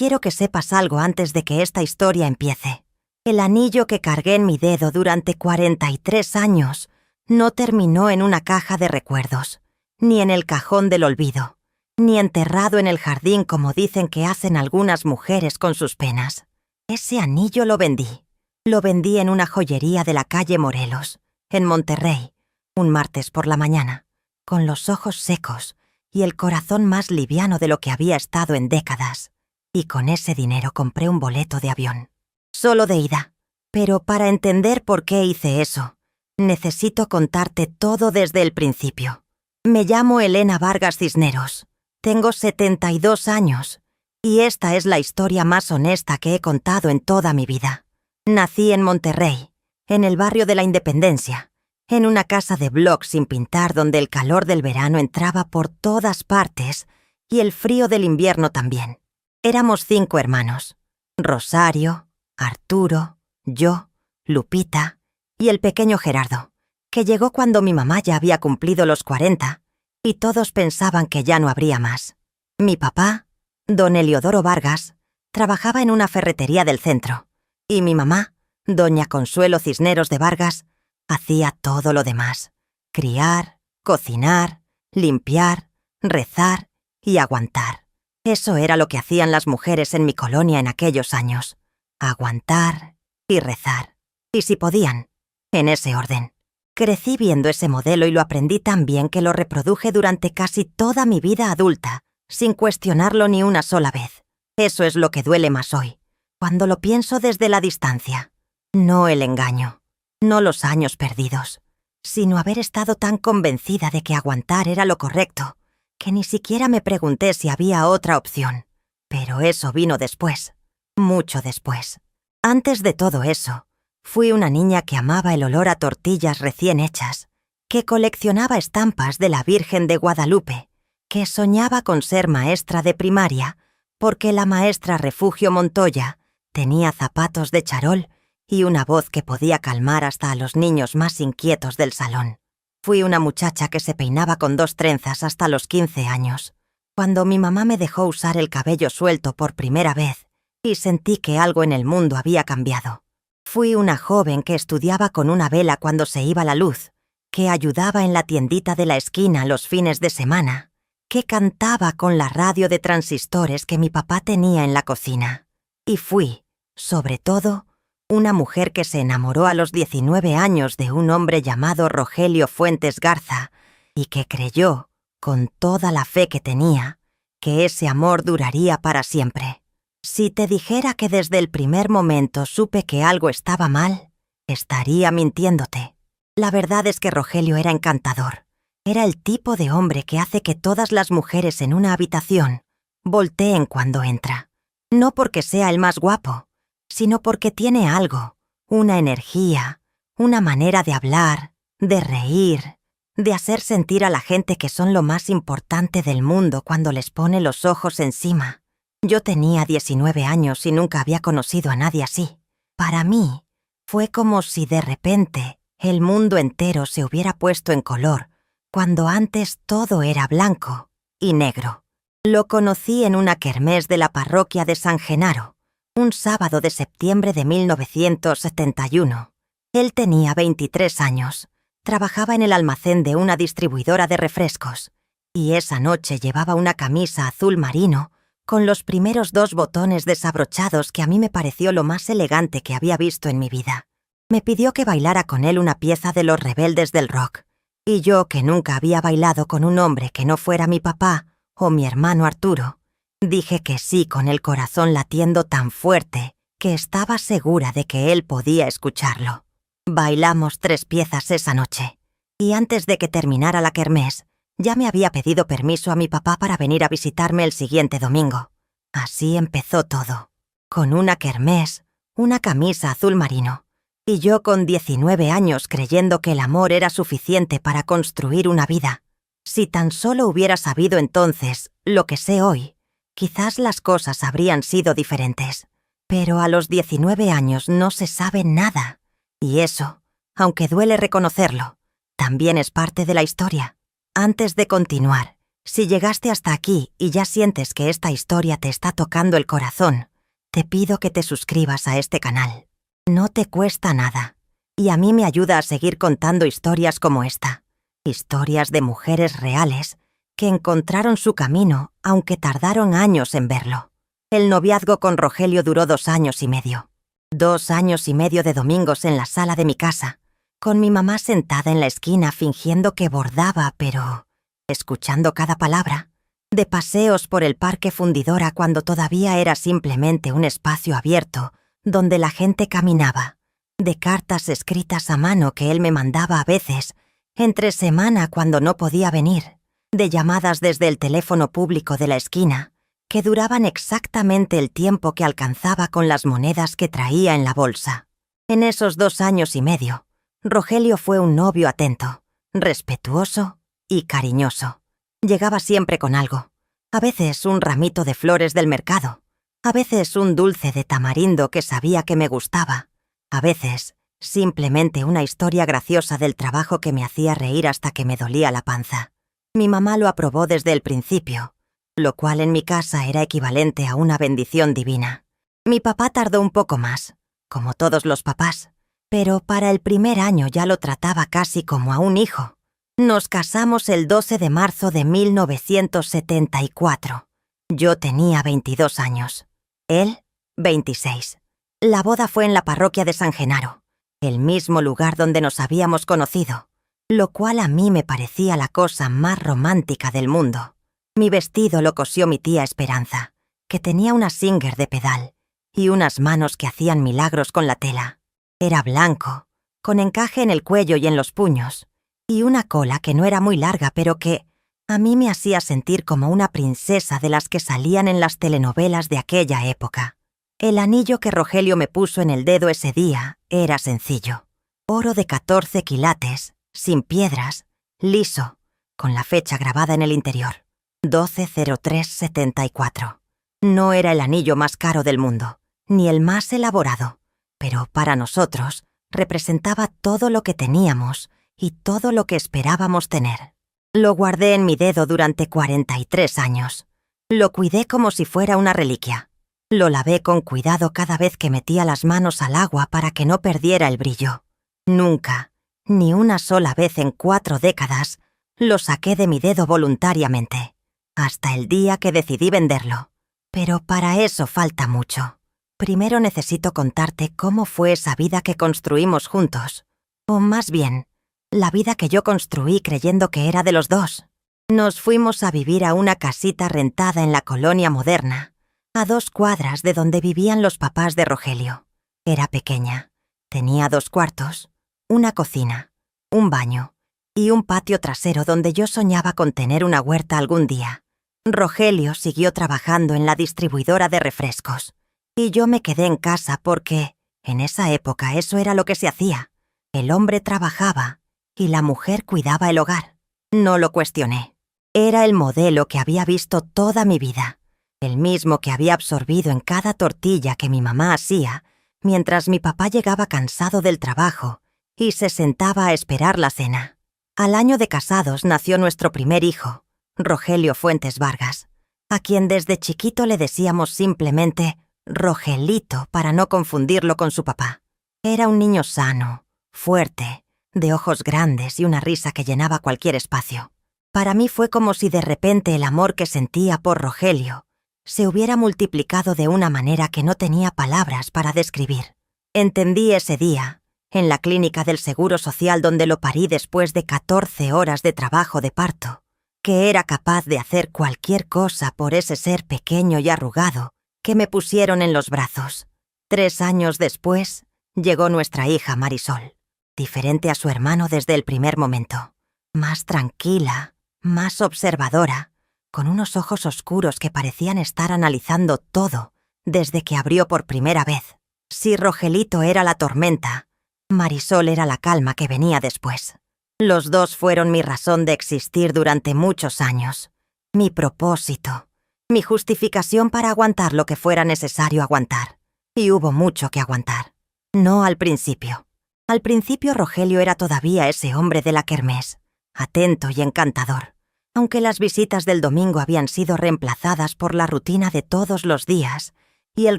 quiero que sepas algo antes de que esta historia empiece. El anillo que cargué en mi dedo durante 43 años no terminó en una caja de recuerdos, ni en el cajón del olvido, ni enterrado en el jardín como dicen que hacen algunas mujeres con sus penas. Ese anillo lo vendí. Lo vendí en una joyería de la calle Morelos, en Monterrey, un martes por la mañana, con los ojos secos y el corazón más liviano de lo que había estado en décadas. Y con ese dinero compré un boleto de avión. Solo de ida. Pero para entender por qué hice eso, necesito contarte todo desde el principio. Me llamo Elena Vargas Cisneros. Tengo 72 años. Y esta es la historia más honesta que he contado en toda mi vida. Nací en Monterrey, en el barrio de la Independencia, en una casa de bloc sin pintar donde el calor del verano entraba por todas partes y el frío del invierno también. Éramos 5 hermanos: Rosario, Arturo, yo, Lupita y el pequeño Gerardo, que llegó cuando mi mamá ya había cumplido los 40 y todos pensaban que ya no habría más. Mi papá, don Eliodoro Vargas, trabajaba en una ferretería del centro y mi mamá, doña Consuelo Cisneros de Vargas, hacía todo lo demás: criar, cocinar, limpiar, rezar y aguantar. Eso era lo que hacían las mujeres en mi colonia en aquellos años: aguantar y rezar. Y si podían, en ese orden. Crecí viendo ese modelo y lo aprendí tan bien que lo reproduje durante casi toda mi vida adulta, sin cuestionarlo ni una sola vez. Eso es lo que duele más hoy, cuando lo pienso desde la distancia. No el engaño, no los años perdidos, sino haber estado tan convencida de que aguantar era lo correcto, que ni siquiera me pregunté si había otra opción. Pero eso vino después, mucho después. Antes de todo eso, fui una niña que amaba el olor a tortillas recién hechas, que coleccionaba estampas de la Virgen de Guadalupe, que soñaba con ser maestra de primaria, porque la maestra Refugio Montoya tenía zapatos de charol y una voz que podía calmar hasta a los niños más inquietos del salón. Fui una muchacha que se peinaba con 2 trenzas hasta los 15 años, cuando mi mamá me dejó usar el cabello suelto por primera vez y sentí que algo en el mundo había cambiado. Fui una joven que estudiaba con una vela cuando se iba la luz, que ayudaba en la tiendita de la esquina los fines de semana, que cantaba con la radio de transistores que mi papá tenía en la cocina. Y fui, sobre todo, una mujer que se enamoró a los 19 años de un hombre llamado Rogelio Fuentes Garza y que creyó, con toda la fe que tenía, que ese amor duraría para siempre. Si te dijera que desde el primer momento supe que algo estaba mal, estaría mintiéndote. La verdad es que Rogelio era encantador. Era el tipo de hombre que hace que todas las mujeres en una habitación volteen cuando entra. No porque sea el más guapo, sino porque tiene algo, una energía, una manera de hablar, de reír, de hacer sentir a la gente que son lo más importante del mundo cuando les pone los ojos encima. Yo tenía 19 años y nunca había conocido a nadie así. Para mí, fue como si de repente el mundo entero se hubiera puesto en color, cuando antes todo era blanco y negro. Lo conocí en una kermés de la parroquia de San Genaro, un sábado de septiembre de 1971. Él tenía 23 años, trabajaba en el almacén de una distribuidora de refrescos, y esa noche llevaba una camisa azul marino con los primeros 2 botones desabrochados que a mí me pareció lo más elegante que había visto en mi vida. Me pidió que bailara con él una pieza de Los Rebeldes del Rock, y yo, que nunca había bailado con un hombre que no fuera mi papá o mi hermano Arturo, dije que sí con el corazón latiendo tan fuerte que estaba segura de que él podía escucharlo. Bailamos 3 piezas esa noche, y antes de que terminara la kermés, ya me había pedido permiso a mi papá para venir a visitarme el siguiente domingo. Así empezó todo, con una kermés, una camisa azul marino, y yo con 19 años creyendo que el amor era suficiente para construir una vida. Si tan solo hubiera sabido entonces lo que sé hoy, quizás las cosas habrían sido diferentes. Pero a los 19 años no se sabe nada, y eso, aunque duele reconocerlo, también es parte de la historia. Antes de continuar, Si llegaste hasta aquí y ya sientes que esta historia te está tocando el corazón, te pido que te suscribas a este canal. No te cuesta nada, y a mí me ayuda a seguir contando historias como esta. Historias de mujeres reales que encontraron su camino, aunque tardaron años en verlo. El noviazgo con Rogelio duró 2 años y medio. 2 años y medio de domingos en la sala de mi casa, con mi mamá sentada en la esquina fingiendo que bordaba, pero escuchando cada palabra. De paseos por el Parque Fundidora cuando todavía era simplemente un espacio abierto donde la gente caminaba. De cartas escritas a mano que él me mandaba a veces, entre semana cuando no podía venir. De llamadas desde el teléfono público de la esquina, que duraban exactamente el tiempo que alcanzaba con las monedas que traía en la bolsa. En esos 2 años y medio, Rogelio fue un novio atento, respetuoso y cariñoso. Llegaba siempre con algo. A veces un ramito de flores del mercado. A veces un dulce de tamarindo que sabía que me gustaba. A veces, simplemente una historia graciosa del trabajo que me hacía reír hasta que me dolía la panza. Mi mamá lo aprobó desde el principio, lo cual en mi casa era equivalente a una bendición divina. Mi papá tardó un poco más, como todos los papás, pero para el primer año ya lo trataba casi como a un hijo. Nos casamos el 12 de marzo de 1974. Yo tenía 22 años. Él, 26. La boda fue en la parroquia de San Genaro, el mismo lugar donde nos habíamos conocido, lo cual a mí me parecía la cosa más romántica del mundo. Mi vestido lo cosió mi tía Esperanza, que tenía una Singer de pedal y unas manos que hacían milagros con la tela. Era blanco, con encaje en el cuello y en los puños, y una cola que no era muy larga pero que a mí me hacía sentir como una princesa de las que salían en las telenovelas de aquella época. El anillo que Rogelio me puso en el dedo ese día era sencillo. Oro de 14 quilates, sin piedras, liso, con la fecha grabada en el interior. 12/03/74. No era el anillo más caro del mundo, ni el más elaborado, pero para nosotros representaba todo lo que teníamos y todo lo que esperábamos tener. Lo guardé en mi dedo durante 43 años. Lo cuidé como si fuera una reliquia. Lo lavé con cuidado cada vez que metía las manos al agua para que no perdiera el brillo. Nunca, ni una sola vez en 4 décadas, lo saqué de mi dedo voluntariamente, hasta el día que decidí venderlo. Pero para eso falta mucho. Primero necesito contarte cómo fue esa vida que construimos juntos, o más bien, la vida que yo construí creyendo que era de los dos. Nos fuimos a vivir a una casita rentada en la colonia moderna, a 2 cuadras de donde vivían los papás de Rogelio. Era pequeña, tenía 2 cuartos, una cocina, un baño y un patio trasero donde yo soñaba con tener una huerta algún día. Rogelio siguió trabajando en la distribuidora de refrescos y yo me quedé en casa porque, en esa época, eso era lo que se hacía. El hombre trabajaba y la mujer cuidaba el hogar. No lo cuestioné. Era el modelo que había visto toda mi vida, el mismo que había absorbido en cada tortilla que mi mamá hacía mientras mi papá llegaba cansado del trabajo y se sentaba a esperar la cena. Al año de casados nació nuestro primer hijo, Rogelio Fuentes Vargas, a quien desde chiquito le decíamos simplemente Rogelito para no confundirlo con su papá. Era un niño sano, fuerte, de ojos grandes y una risa que llenaba cualquier espacio. Para mí fue como si de repente el amor que sentía por Rogelio se hubiera multiplicado de una manera que no tenía palabras para describir. Entendí ese día, en la clínica del Seguro Social donde lo parí después de 14 horas de trabajo de parto, que era capaz de hacer cualquier cosa por ese ser pequeño y arrugado que me pusieron en los brazos. 3 años después, llegó nuestra hija Marisol, diferente a su hermano desde el primer momento, más tranquila, más observadora, con unos ojos oscuros que parecían estar analizando todo desde que abrió por primera vez. Si Rogelito era la tormenta, Marisol era la calma que venía después. Los dos fueron mi razón de existir durante muchos años, mi propósito, mi justificación para aguantar lo que fuera necesario aguantar. Y hubo mucho que aguantar. No al principio. Al principio Rogelio era todavía ese hombre de la kermés, atento y encantador. Aunque las visitas del domingo habían sido reemplazadas por la rutina de todos los días y el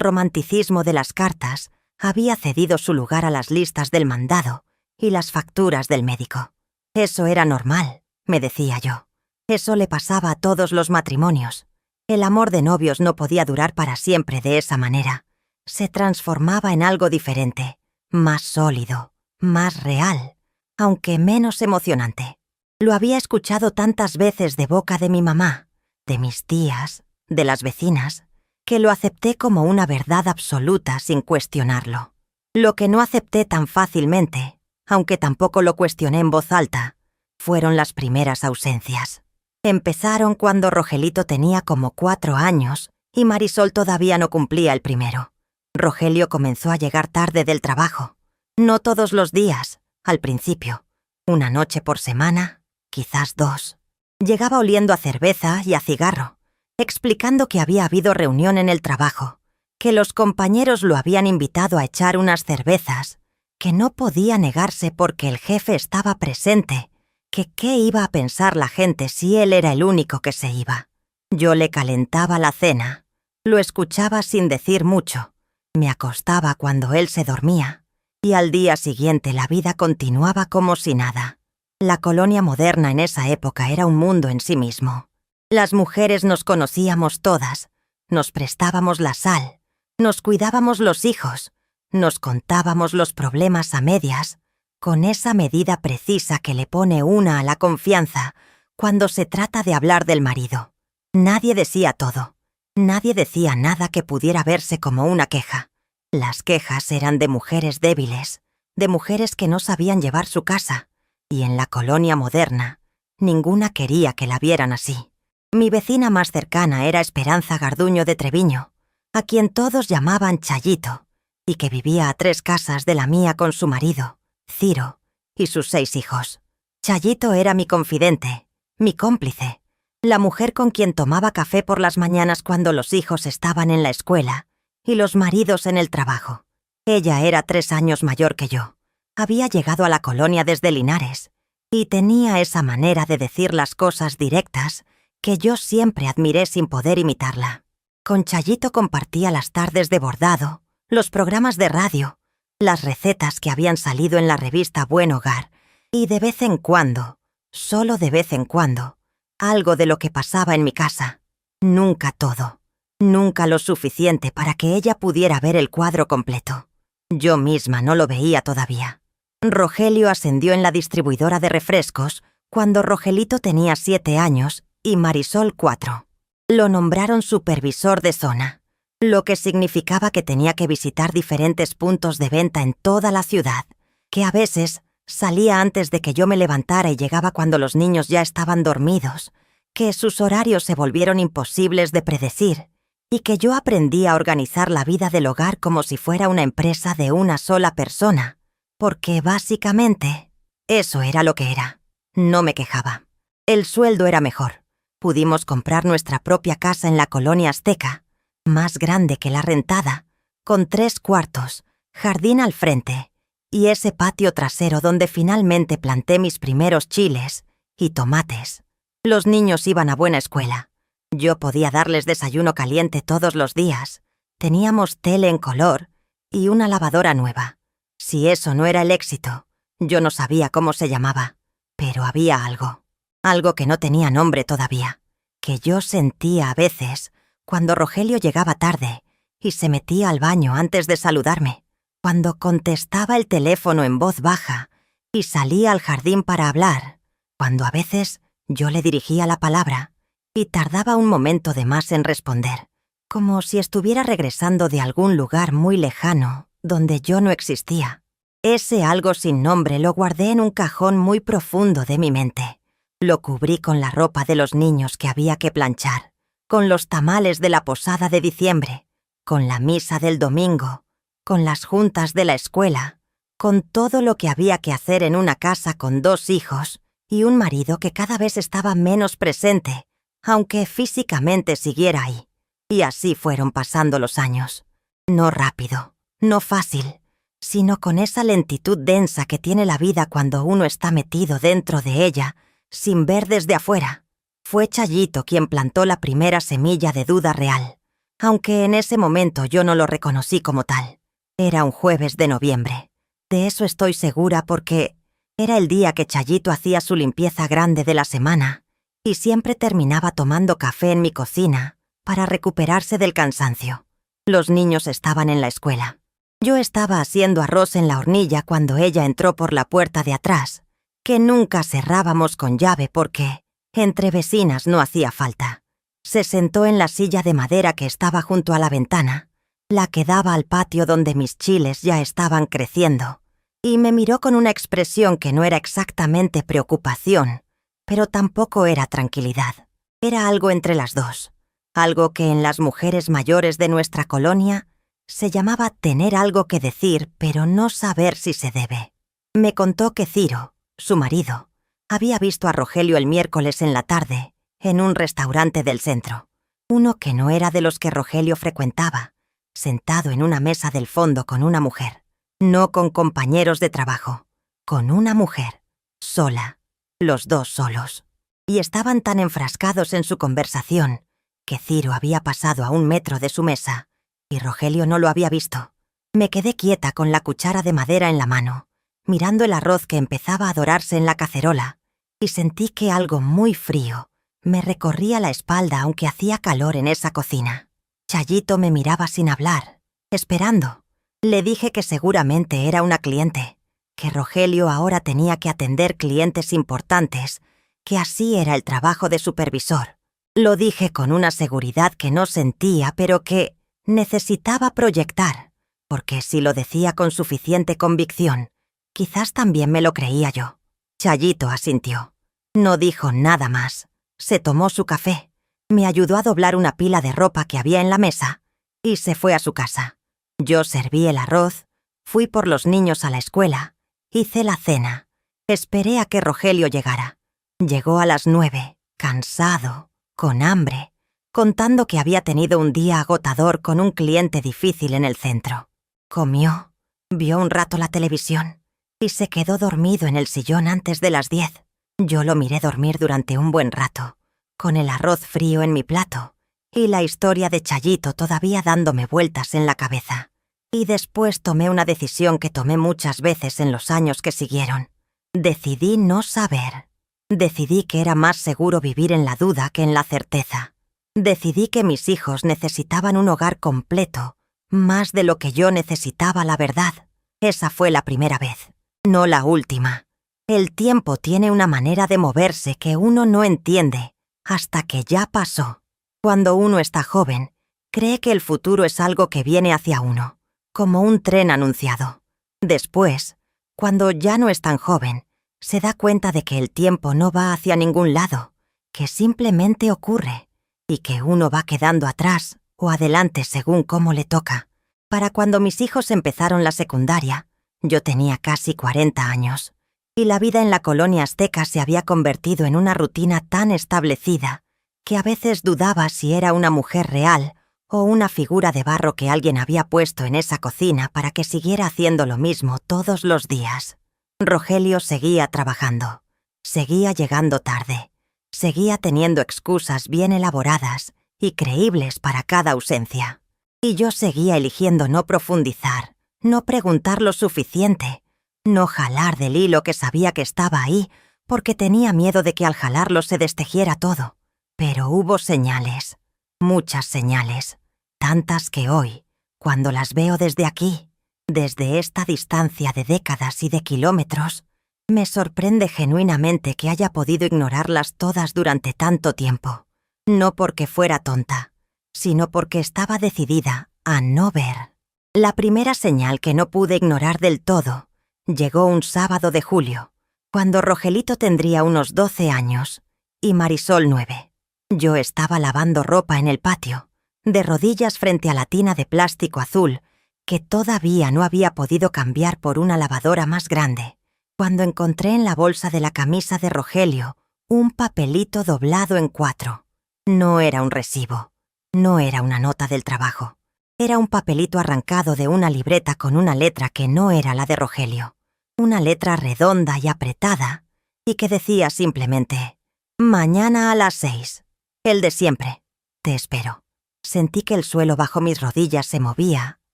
romanticismo de las cartas había cedido su lugar a las listas del mandado y las facturas del médico. Eso era normal, me decía yo. Eso le pasaba a todos los matrimonios. El amor de novios no podía durar para siempre de esa manera. Se transformaba en algo diferente, más sólido, más real, aunque menos emocionante. Lo había escuchado tantas veces de boca de mi mamá, de mis tías, de las vecinas, que lo acepté como una verdad absoluta sin cuestionarlo. Lo que no acepté tan fácilmente, aunque tampoco lo cuestioné en voz alta, fueron las primeras ausencias. Empezaron cuando Rogelito tenía como 4 años y Marisol todavía no cumplía el primero. Rogelio comenzó a llegar tarde del trabajo. No todos los días, al principio. Una noche por semana, quizás 2. Llegaba oliendo a cerveza y a cigarro, explicando que había habido reunión en el trabajo, que los compañeros lo habían invitado a echar unas cervezas, que no podía negarse porque el jefe estaba presente, que qué iba a pensar la gente si él era el único que se iba. Yo le calentaba la cena, lo escuchaba sin decir mucho, me acostaba cuando él se dormía, y al día siguiente la vida continuaba como si nada. La colonia moderna en esa época era un mundo en sí mismo. Las mujeres nos conocíamos todas, nos prestábamos la sal, nos cuidábamos los hijos, nos contábamos los problemas a medias, con esa medida precisa que le pone una a la confianza cuando se trata de hablar del marido. Nadie decía todo, nadie decía nada que pudiera verse como una queja. Las quejas eran de mujeres débiles, de mujeres que no sabían llevar su casa, y en la colonia moderna, ninguna quería que la vieran así. Mi vecina más cercana era Esperanza Garduño de Treviño, a quien todos llamaban Chayito, y que vivía a 3 casas de la mía con su marido, Ciro, y sus 6 hijos. Chayito era mi confidente, mi cómplice, la mujer con quien tomaba café por las mañanas cuando los hijos estaban en la escuela y los maridos en el trabajo. Ella era 3 años mayor que yo. Había llegado a la colonia desde Linares y tenía esa manera de decir las cosas directas que yo siempre admiré sin poder imitarla. Con Chayito compartía las tardes de bordado, los programas de radio, las recetas que habían salido en la revista Buen Hogar y de vez en cuando, solo de vez en cuando, algo de lo que pasaba en mi casa. Nunca todo, nunca lo suficiente para que ella pudiera ver el cuadro completo. Yo misma no lo veía todavía. Rogelio ascendió en la distribuidora de refrescos cuando Rogelito tenía 7 años y Marisol 4. Lo nombraron supervisor de zona, lo que significaba que tenía que visitar diferentes puntos de venta en toda la ciudad, que a veces salía antes de que yo me levantara y llegaba cuando los niños ya estaban dormidos, que sus horarios se volvieron imposibles de predecir y que yo aprendí a organizar la vida del hogar como si fuera una empresa de una sola persona, porque básicamente eso era lo que era. No me quejaba. El sueldo era mejor. Pudimos comprar nuestra propia casa en la colonia azteca, más grande que la rentada, con 3 cuartos, jardín al frente y ese patio trasero donde finalmente planté mis primeros chiles y tomates. Los niños iban a buena escuela. Yo podía darles desayuno caliente todos los días. Teníamos tele en color y una lavadora nueva. Si eso no era el éxito, yo no sabía cómo se llamaba, pero había algo que no tenía nombre todavía, que yo sentía a veces cuando Rogelio llegaba tarde y se metía al baño antes de saludarme, cuando contestaba el teléfono en voz baja y salía al jardín para hablar, cuando a veces yo le dirigía la palabra y tardaba un momento de más en responder, como si estuviera regresando de algún lugar muy lejano donde yo no existía. Ese algo sin nombre lo guardé en un cajón muy profundo de mi mente. Lo cubrí con la ropa de los niños que había que planchar, con los tamales de la posada de diciembre, con la misa del domingo, con las juntas de la escuela, con todo lo que había que hacer en una casa con 2 hijos y un marido que cada vez estaba menos presente, aunque físicamente siguiera ahí. Y así fueron pasando los años. No rápido, no fácil, sino con esa lentitud densa que tiene la vida cuando uno está metido dentro de ella, sin ver desde afuera. Fue Chayito quien plantó la primera semilla de duda real, aunque en ese momento yo no lo reconocí como tal. Era un jueves de noviembre. De eso estoy segura porque era el día que Chayito hacía su limpieza grande de la semana y siempre terminaba tomando café en mi cocina para recuperarse del cansancio. Los niños estaban en la escuela. Yo estaba haciendo arroz en la hornilla cuando ella entró por la puerta de atrás, que nunca cerrábamos con llave porque entre vecinas no hacía falta. Se sentó en la silla de madera que estaba junto a la ventana, la que daba al patio donde mis chiles ya estaban creciendo, y me miró con una expresión que no era exactamente preocupación, pero tampoco era tranquilidad. Era algo entre las dos, algo que en las mujeres mayores de nuestra colonia se llamaba tener algo que decir, pero no saber si se debe. Me contó que Ciro, su marido, había visto a Rogelio el miércoles en la tarde en un restaurante del centro, uno que no era de los que Rogelio frecuentaba, sentado en una mesa del fondo con una mujer, no con compañeros de trabajo, con una mujer, sola, los dos solos. Y estaban tan enfrascados en su conversación que Ciro había pasado a 1 metro de su mesa y Rogelio no lo había visto. Me quedé quieta con la cuchara de madera en la mano, mirando el arroz que empezaba a dorarse en la cacerola, y sentí que algo muy frío me recorría la espalda aunque hacía calor en esa cocina. Chayito me miraba sin hablar, esperando. Le dije que seguramente era una cliente, que Rogelio ahora tenía que atender clientes importantes, que así era el trabajo de supervisor. Lo dije con una seguridad que no sentía, pero que necesitaba proyectar, porque si lo decía con suficiente convicción, quizás también me lo creía yo. Chayito asintió. No dijo nada más. Se tomó su café, me ayudó a doblar una pila de ropa que había en la mesa y se fue a su casa. Yo serví el arroz, fui por los niños a la escuela, hice la cena, esperé a que Rogelio llegara. Llegó a las 9, cansado, con hambre, contando que había tenido un día agotador con un cliente difícil en el centro. Comió, vio un rato la televisión y se quedó dormido en el sillón antes de las 10. Yo lo miré dormir durante un buen rato, con el arroz frío en mi plato y la historia de Chayito todavía dándome vueltas en la cabeza. Y después tomé una decisión que tomé muchas veces en los años que siguieron. Decidí no saber. Decidí que era más seguro vivir en la duda que en la certeza. Decidí que mis hijos necesitaban un hogar completo, más de lo que yo necesitaba la verdad. Esa fue la primera vez, no la última. El tiempo tiene una manera de moverse que uno no entiende hasta que ya pasó. Cuando uno está joven, cree que el futuro es algo que viene hacia uno, como un tren anunciado. Después, cuando ya no es tan joven, se da cuenta de que el tiempo no va hacia ningún lado, que simplemente ocurre, y que uno va quedando atrás o adelante según cómo le toca. Para cuando mis hijos empezaron la secundaria, yo tenía casi 40 años. Y la vida en la colonia azteca se había convertido en una rutina tan establecida que a veces dudaba si era una mujer real o una figura de barro que alguien había puesto en esa cocina para que siguiera haciendo lo mismo todos los días. Rogelio seguía trabajando, seguía llegando tarde, seguía teniendo excusas bien elaboradas y creíbles para cada ausencia. Y yo seguía eligiendo no profundizar, no preguntar lo suficiente, no jalar del hilo que sabía que estaba ahí, porque tenía miedo de que al jalarlo se destejiera todo. Pero hubo señales, muchas señales, tantas que hoy, cuando las veo desde aquí, desde esta distancia de décadas y de kilómetros, me sorprende genuinamente que haya podido ignorarlas todas durante tanto tiempo. No porque fuera tonta, sino porque estaba decidida a no ver. La primera señal que no pude ignorar del todo llegó un sábado de julio, cuando Rogelito tendría unos 12 años y Marisol 9. Yo estaba lavando ropa en el patio, de rodillas frente a la tina de plástico azul que todavía no había podido cambiar por una lavadora más grande, cuando encontré en la bolsa de la camisa de Rogelio un papelito doblado en 4. No era un recibo, no era una nota del trabajo. Era un papelito arrancado de una libreta con una letra que no era la de Rogelio. Una letra redonda y apretada, y que decía simplemente Mañana a las 6. El de siempre. Te espero. Sentí que el suelo bajo mis rodillas se movía,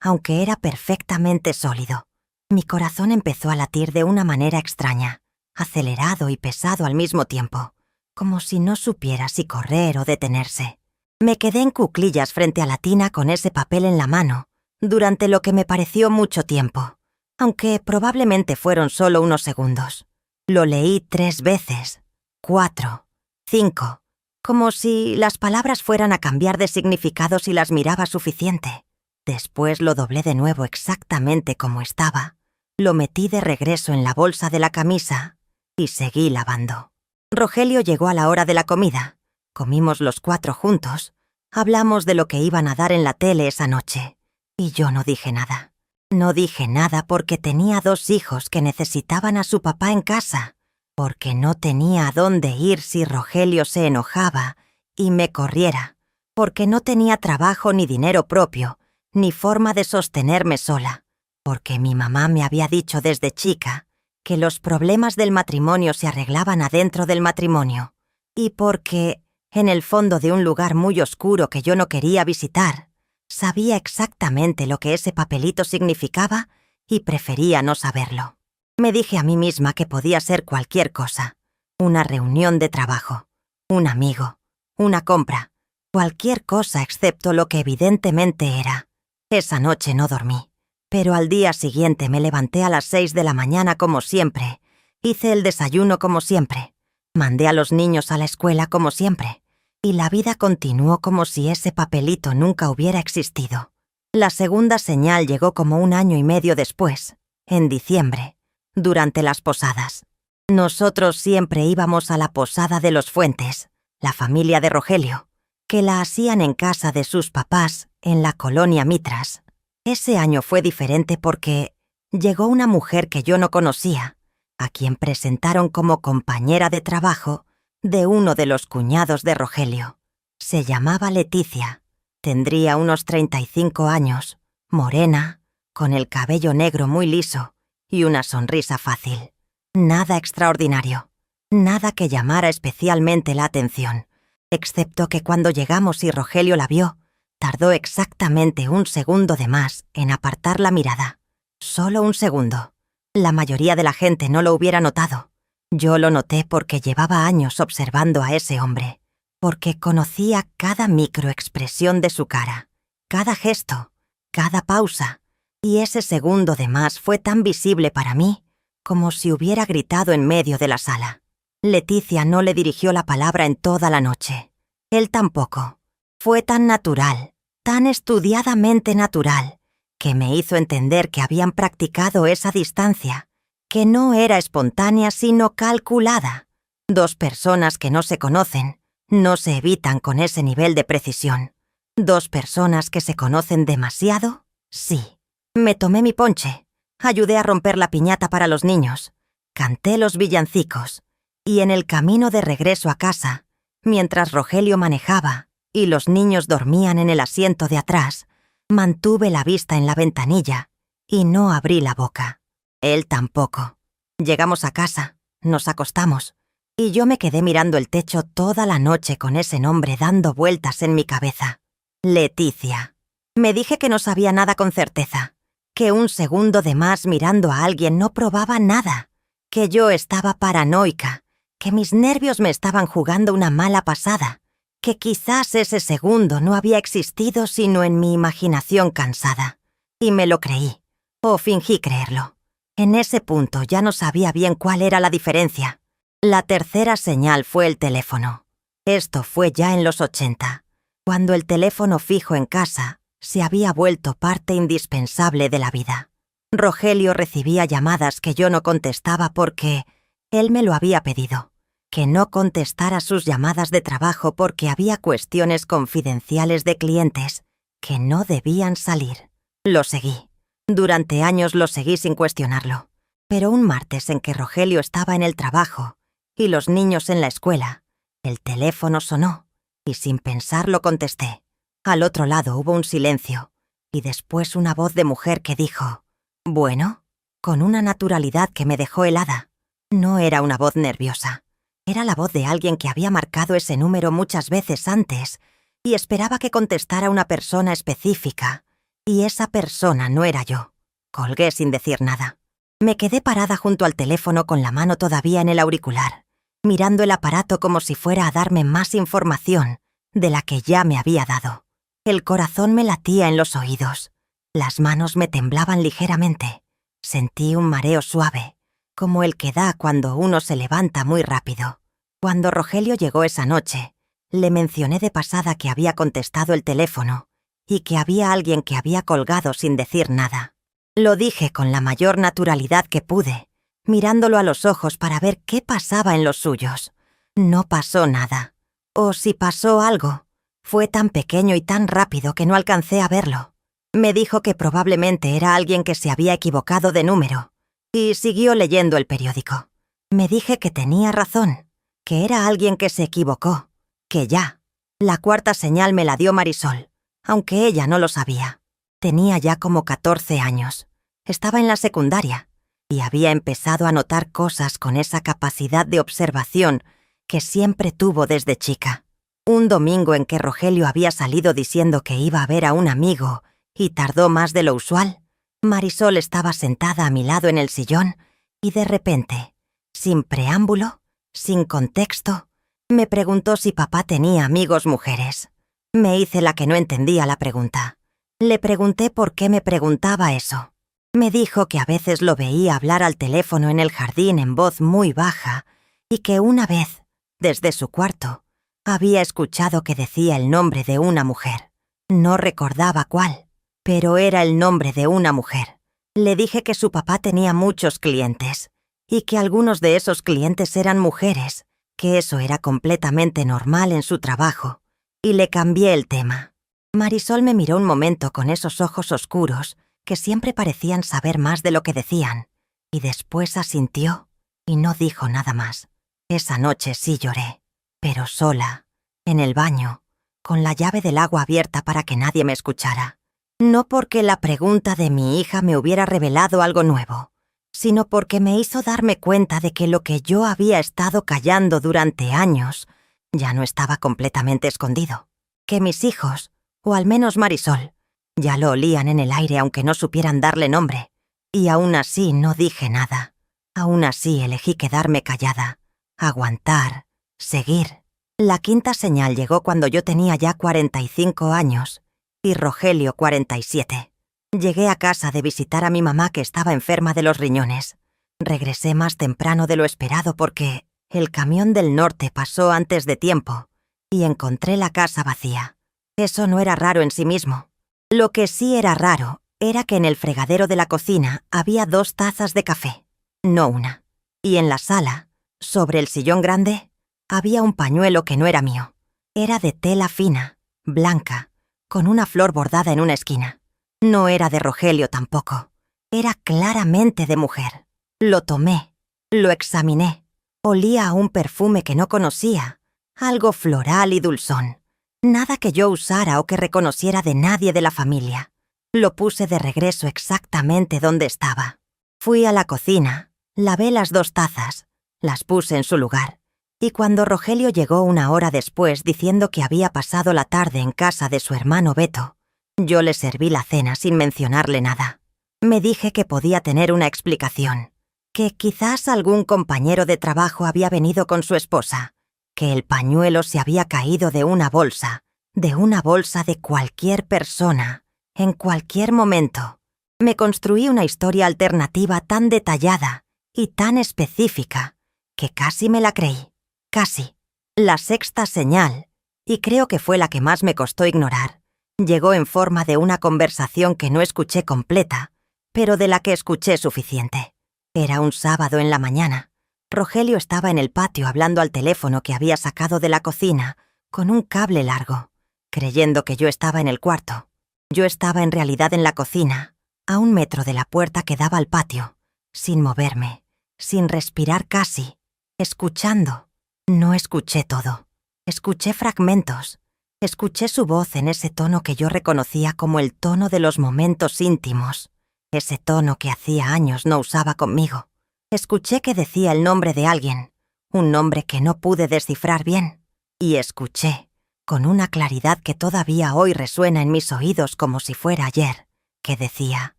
aunque era perfectamente sólido. Mi corazón empezó a latir de una manera extraña, acelerado y pesado al mismo tiempo, como si no supiera si correr o detenerse. Me quedé en cuclillas frente a la tina con ese papel en la mano, durante lo que me pareció mucho tiempo, aunque probablemente fueron solo unos segundos. Lo leí 3 veces, 4, 5, como si las palabras fueran a cambiar de significado si las miraba suficiente. Después lo doblé de nuevo exactamente como estaba, lo metí de regreso en la bolsa de la camisa y seguí lavando. Rogelio llegó a la hora de la comida. Comimos los 4 juntos. Hablamos de lo que iban a dar en la tele esa noche. Y yo no dije nada. No dije nada porque tenía 2 hijos que necesitaban a su papá en casa, porque no tenía a dónde ir si Rogelio se enojaba y me corriera, porque no tenía trabajo ni dinero propio, ni forma de sostenerme sola, porque mi mamá me había dicho desde chica que los problemas del matrimonio se arreglaban adentro del matrimonio, y porque, en el fondo de un lugar muy oscuro que yo no quería visitar, sabía exactamente lo que ese papelito significaba y prefería no saberlo. Me dije a mí misma que podía ser cualquier cosa, una reunión de trabajo, un amigo, una compra, cualquier cosa excepto lo que evidentemente era. Esa noche no dormí, pero al día siguiente me levanté a las 6 de la mañana como siempre, hice el desayuno como siempre, mandé a los niños a la escuela como siempre, y la vida continuó como si ese papelito nunca hubiera existido. La segunda señal llegó como 1 año y medio después, en diciembre, durante las posadas. Nosotros siempre íbamos a la posada de los Fuentes, la familia de Rogelio, que la hacían en casa de sus papás en la colonia Mitras. Ese año fue diferente porque llegó una mujer que yo no conocía, a quien presentaron como compañera de trabajo de uno de los cuñados de Rogelio. Se llamaba Leticia, tendría unos 35 años, morena, con el cabello negro muy liso y una sonrisa fácil. Nada extraordinario, nada que llamara especialmente la atención, excepto que cuando llegamos y Rogelio la vio, tardó exactamente 1 segundo de más en apartar la mirada. Solo 1 segundo. La mayoría de la gente no lo hubiera notado. Yo lo noté porque llevaba años observando a ese hombre, porque conocía cada microexpresión de su cara, cada gesto, cada pausa, y ese segundo de más fue tan visible para mí como si hubiera gritado en medio de la sala. Leticia no le dirigió la palabra en toda la noche. Él tampoco. Fue tan natural, tan estudiadamente natural, que me hizo entender que habían practicado esa distancia, que no era espontánea sino calculada. 2 personas que no se conocen, no se evitan con ese nivel de precisión. 2 personas que se conocen demasiado, sí. Me tomé mi ponche, ayudé a romper la piñata para los niños, canté los villancicos, y en el camino de regreso a casa, mientras Rogelio manejaba y los niños dormían en el asiento de atrás, mantuve la vista en la ventanilla y no abrí la boca. Él tampoco. Llegamos a casa, nos acostamos, y yo me quedé mirando el techo toda la noche con ese nombre dando vueltas en mi cabeza. Leticia. Me dije que no sabía nada con certeza, que 1 segundo de más mirando a alguien no probaba nada, que yo estaba paranoica, que mis nervios me estaban jugando una mala pasada, que quizás ese segundo no había existido sino en mi imaginación cansada. Y me lo creí, o fingí creerlo. En ese punto ya no sabía bien cuál era la diferencia. La tercera señal fue el teléfono. Esto fue ya en los 80, cuando el teléfono fijo en casa se había vuelto parte indispensable de la vida. Rogelio recibía llamadas que yo no contestaba porque él me lo había pedido, que no contestara sus llamadas de trabajo porque había cuestiones confidenciales de clientes que no debían salir. Lo seguí. Durante años lo seguí sin cuestionarlo. Pero un martes en que Rogelio estaba en el trabajo y los niños en la escuela, el teléfono sonó y sin pensarlo contesté. Al otro lado hubo un silencio y después una voz de mujer que dijo, «Bueno», con una naturalidad que me dejó helada. No era una voz nerviosa. Era la voz de alguien que había marcado ese número muchas veces antes y esperaba que contestara una persona específica, y esa persona no era yo. Colgué sin decir nada. Me quedé parada junto al teléfono con la mano todavía en el auricular, mirando el aparato como si fuera a darme más información de la que ya me había dado. El corazón me latía en los oídos. Las manos me temblaban ligeramente. Sentí un mareo suave, como el que da cuando uno se levanta muy rápido. Cuando Rogelio llegó esa noche, le mencioné de pasada que había contestado el teléfono y que había alguien que había colgado sin decir nada. Lo dije con la mayor naturalidad que pude, mirándolo a los ojos para ver qué pasaba en los suyos. No pasó nada. O si pasó algo, fue tan pequeño y tan rápido que no alcancé a verlo. Me dijo que probablemente era alguien que se había equivocado de número, y siguió leyendo el periódico. Me dije que tenía razón, que era alguien que se equivocó, que ya. La cuarta señal me la dio Marisol, aunque ella no lo sabía. Tenía ya como 14 años. Estaba en la secundaria y había empezado a notar cosas con esa capacidad de observación que siempre tuvo desde chica. Un domingo en que Rogelio había salido diciendo que iba a ver a un amigo y tardó más de lo usual, Marisol estaba sentada a mi lado en el sillón y de repente, sin preámbulo, sin contexto, me preguntó si papá tenía amigos mujeres. Me hice la que no entendía la pregunta. Le pregunté por qué me preguntaba eso. Me dijo que a veces lo veía hablar al teléfono en el jardín en voz muy baja y que una vez, desde su cuarto, había escuchado que decía el nombre de una mujer. No recordaba cuál, pero era el nombre de una mujer. Le dije que su papá tenía muchos clientes y que algunos de esos clientes eran mujeres, que eso era completamente normal en su trabajo, y le cambié el tema. Marisol me miró un momento con esos ojos oscuros que siempre parecían saber más de lo que decían, y después asintió y no dijo nada más. Esa noche sí lloré, pero sola, en el baño, con la llave del agua abierta para que nadie me escuchara. No porque la pregunta de mi hija me hubiera revelado algo nuevo, sino porque me hizo darme cuenta de que lo que yo había estado callando durante años ya no estaba completamente escondido, que mis hijos, o al menos Marisol, ya lo olían en el aire aunque no supieran darle nombre, y aún así no dije nada. Aún así elegí quedarme callada, aguantar, seguir. La quinta señal llegó cuando yo tenía ya 45 años y Rogelio 47. Llegué a casa de visitar a mi mamá que estaba enferma de los riñones. Regresé más temprano de lo esperado porque el camión del norte pasó antes de tiempo y encontré la casa vacía. Eso no era raro en sí mismo. Lo que sí era raro era que en el fregadero de la cocina había 2 tazas de café, no una. Y en la sala, sobre el sillón grande, había un pañuelo que no era mío. Era de tela fina, blanca, con una flor bordada en una esquina. No era de Rogelio tampoco. Era claramente de mujer. Lo tomé, lo examiné. Olía a un perfume que no conocía, algo floral y dulzón. Nada que yo usara o que reconociera de nadie de la familia. Lo puse de regreso exactamente donde estaba. Fui a la cocina, lavé las 2 tazas, las puse en su lugar, y cuando Rogelio llegó 1 hora después diciendo que había pasado la tarde en casa de su hermano Beto, yo le serví la cena sin mencionarle nada. Me dije que podía tener una explicación, que quizás algún compañero de trabajo había venido con su esposa, que el pañuelo se había caído de una bolsa de cualquier persona, en cualquier momento. Me construí una historia alternativa tan detallada y tan específica que casi me la creí, casi. La sexta señal, y creo que fue la que más me costó ignorar, llegó en forma de una conversación que no escuché completa, pero de la que escuché suficiente. Era un sábado en la mañana. Rogelio estaba en el patio hablando al teléfono que había sacado de la cocina con un cable largo, creyendo que yo estaba en el cuarto. Yo estaba en realidad en la cocina, a 1 metro de la puerta que daba al patio, sin moverme, sin respirar casi, escuchando. No escuché todo. Escuché fragmentos. Escuché su voz en ese tono que yo reconocía como el tono de los momentos íntimos, ese tono que hacía años no usaba conmigo. Escuché que decía el nombre de alguien, un nombre que no pude descifrar bien, y escuché, con una claridad que todavía hoy resuena en mis oídos como si fuera ayer, que decía: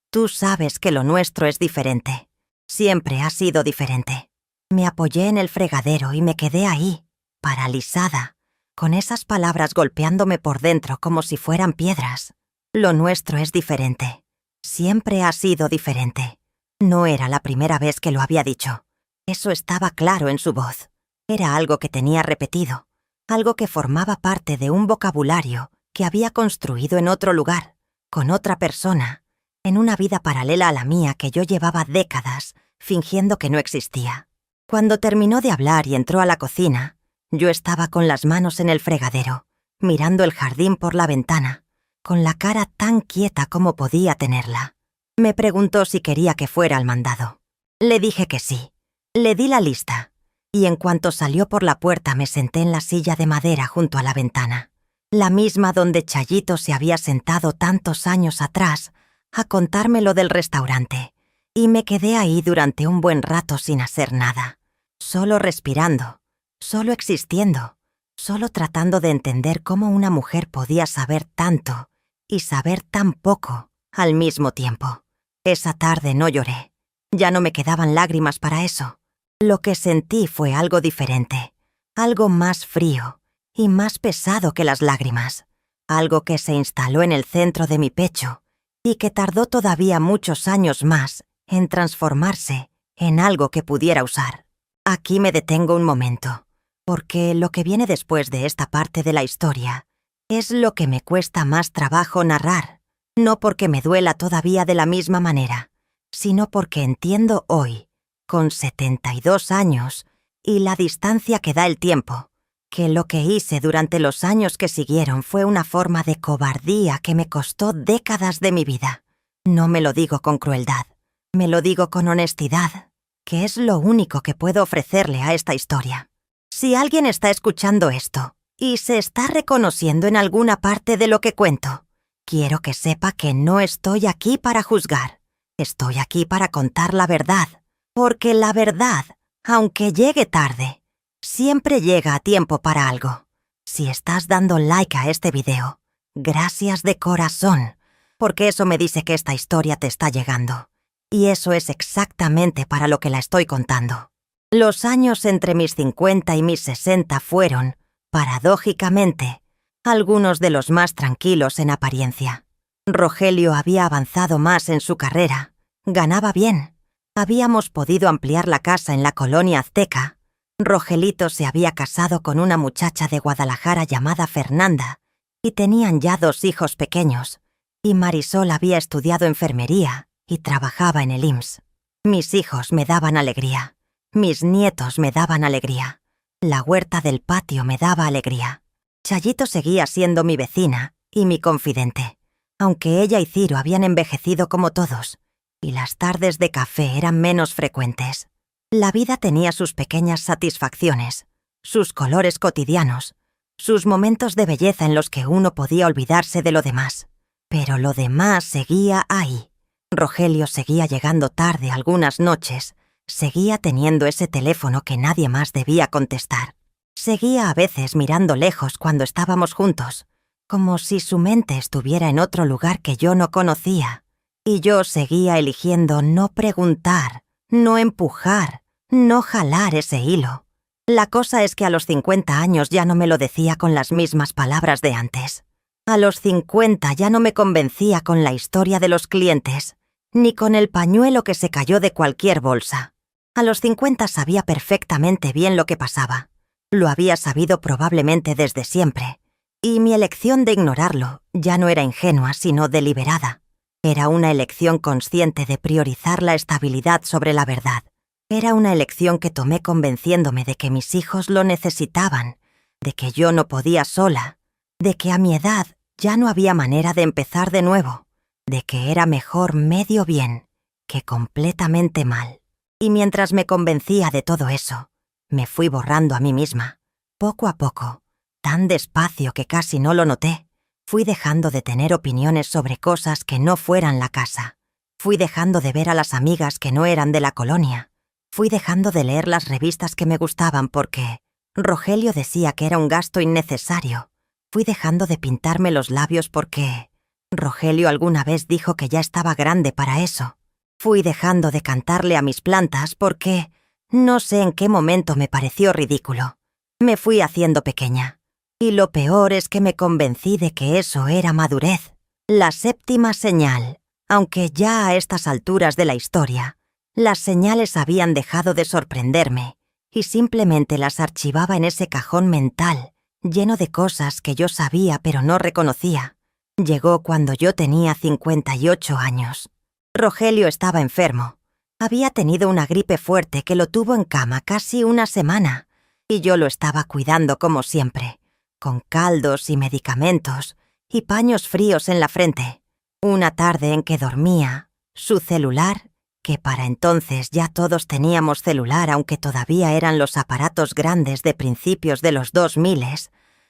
«Tú sabes que lo nuestro es diferente. Siempre ha sido diferente». Me apoyé en el fregadero y me quedé ahí, paralizada, con esas palabras golpeándome por dentro como si fueran piedras. Lo nuestro es diferente. Siempre ha sido diferente. No era la primera vez que lo había dicho. Eso estaba claro en su voz. Era algo que tenía repetido, algo que formaba parte de un vocabulario que había construido en otro lugar, con otra persona, en una vida paralela a la mía que yo llevaba décadas fingiendo que no existía. Cuando terminó de hablar y entró a la cocina, yo estaba con las manos en el fregadero, mirando el jardín por la ventana, con la cara tan quieta como podía tenerla. Me preguntó si quería que fuera al mandado. Le dije que sí. Le di la lista, y en cuanto salió por la puerta me senté en la silla de madera junto a la ventana, la misma donde Chayito se había sentado tantos años atrás a contarme lo del restaurante, y me quedé ahí durante un buen rato sin hacer nada, solo respirando, solo existiendo, solo tratando de entender cómo una mujer podía saber tanto y saber tan poco al mismo tiempo. Esa tarde no lloré. Ya no me quedaban lágrimas para eso. Lo que sentí fue algo diferente, algo más frío y más pesado que las lágrimas, algo que se instaló en el centro de mi pecho y que tardó todavía muchos años más en transformarse en algo que pudiera usar. Aquí me detengo un momento, porque lo que viene después de esta parte de la historia es lo que me cuesta más trabajo narrar, no porque me duela todavía de la misma manera, sino porque entiendo hoy, con 72 años, y la distancia que da el tiempo, que lo que hice durante los años que siguieron fue una forma de cobardía que me costó décadas de mi vida. No me lo digo con crueldad, me lo digo con honestidad, que es lo único que puedo ofrecerle a esta historia. Si alguien está escuchando esto y se está reconociendo en alguna parte de lo que cuento, quiero que sepa que no estoy aquí para juzgar. Estoy aquí para contar la verdad, porque la verdad, aunque llegue tarde, siempre llega a tiempo para algo. Si estás dando like a este video, gracias de corazón, porque eso me dice que esta historia te está llegando. Y eso es exactamente para lo que la estoy contando. Los años entre mis 50 y mis 60 fueron, paradójicamente, algunos de los más tranquilos en apariencia. Rogelio había avanzado más en su carrera, ganaba bien, habíamos podido ampliar la casa en la colonia azteca, Rogelito se había casado con una muchacha de Guadalajara llamada Fernanda y tenían ya 2 hijos pequeños, y Marisol había estudiado enfermería y trabajaba en el IMSS. Mis hijos me daban alegría, mis nietos me daban alegría, la huerta del patio me daba alegría. Chayito seguía siendo mi vecina y mi confidente, aunque ella y Ciro habían envejecido como todos, y las tardes de café eran menos frecuentes. La vida tenía sus pequeñas satisfacciones, sus colores cotidianos, sus momentos de belleza en los que uno podía olvidarse de lo demás. Pero lo demás seguía ahí. Rogelio seguía llegando tarde algunas noches, seguía teniendo ese teléfono que nadie más debía contestar. Seguía a veces mirando lejos cuando estábamos juntos, como si su mente estuviera en otro lugar que yo no conocía, y yo seguía eligiendo no preguntar, no empujar, no jalar ese hilo. La cosa es que a los 50 años ya no me lo decía con las mismas palabras de antes. A los 50 ya no me convencía con la historia de los clientes, ni con el pañuelo que se cayó de cualquier bolsa. A los 50 sabía perfectamente bien lo que pasaba. Lo había sabido probablemente desde siempre, y mi elección de ignorarlo ya no era ingenua sino deliberada. Era una elección consciente de priorizar la estabilidad sobre la verdad. Era una elección que tomé convenciéndome de que mis hijos lo necesitaban, de que yo no podía sola, de que a mi edad ya no había manera de empezar de nuevo, de que era mejor medio bien que completamente mal. Y mientras me convencía de todo eso, me fui borrando a mí misma. Poco a poco, tan despacio que casi no lo noté, fui dejando de tener opiniones sobre cosas que no fueran la casa. Fui dejando de ver a las amigas que no eran de la colonia. Fui dejando de leer las revistas que me gustaban porque Rogelio decía que era un gasto innecesario. Fui dejando de pintarme los labios porque Rogelio alguna vez dijo que ya estaba grande para eso. Fui dejando de cantarle a mis plantas porque no sé en qué momento me pareció ridículo. Me fui haciendo pequeña. Y lo peor es que me convencí de que eso era madurez. La séptima señal. Aunque ya a estas alturas de la historia, las señales habían dejado de sorprenderme y simplemente las archivaba en ese cajón mental, lleno de cosas que yo sabía pero no reconocía. Llegó cuando yo tenía 58 años. Rogelio estaba enfermo. Había tenido una gripe fuerte que lo tuvo en cama casi una semana, y yo lo estaba cuidando como siempre, con caldos y medicamentos y paños fríos en la frente. Una tarde en que dormía, su celular, que para entonces ya todos teníamos celular aunque todavía eran los aparatos grandes de principios de los 2000,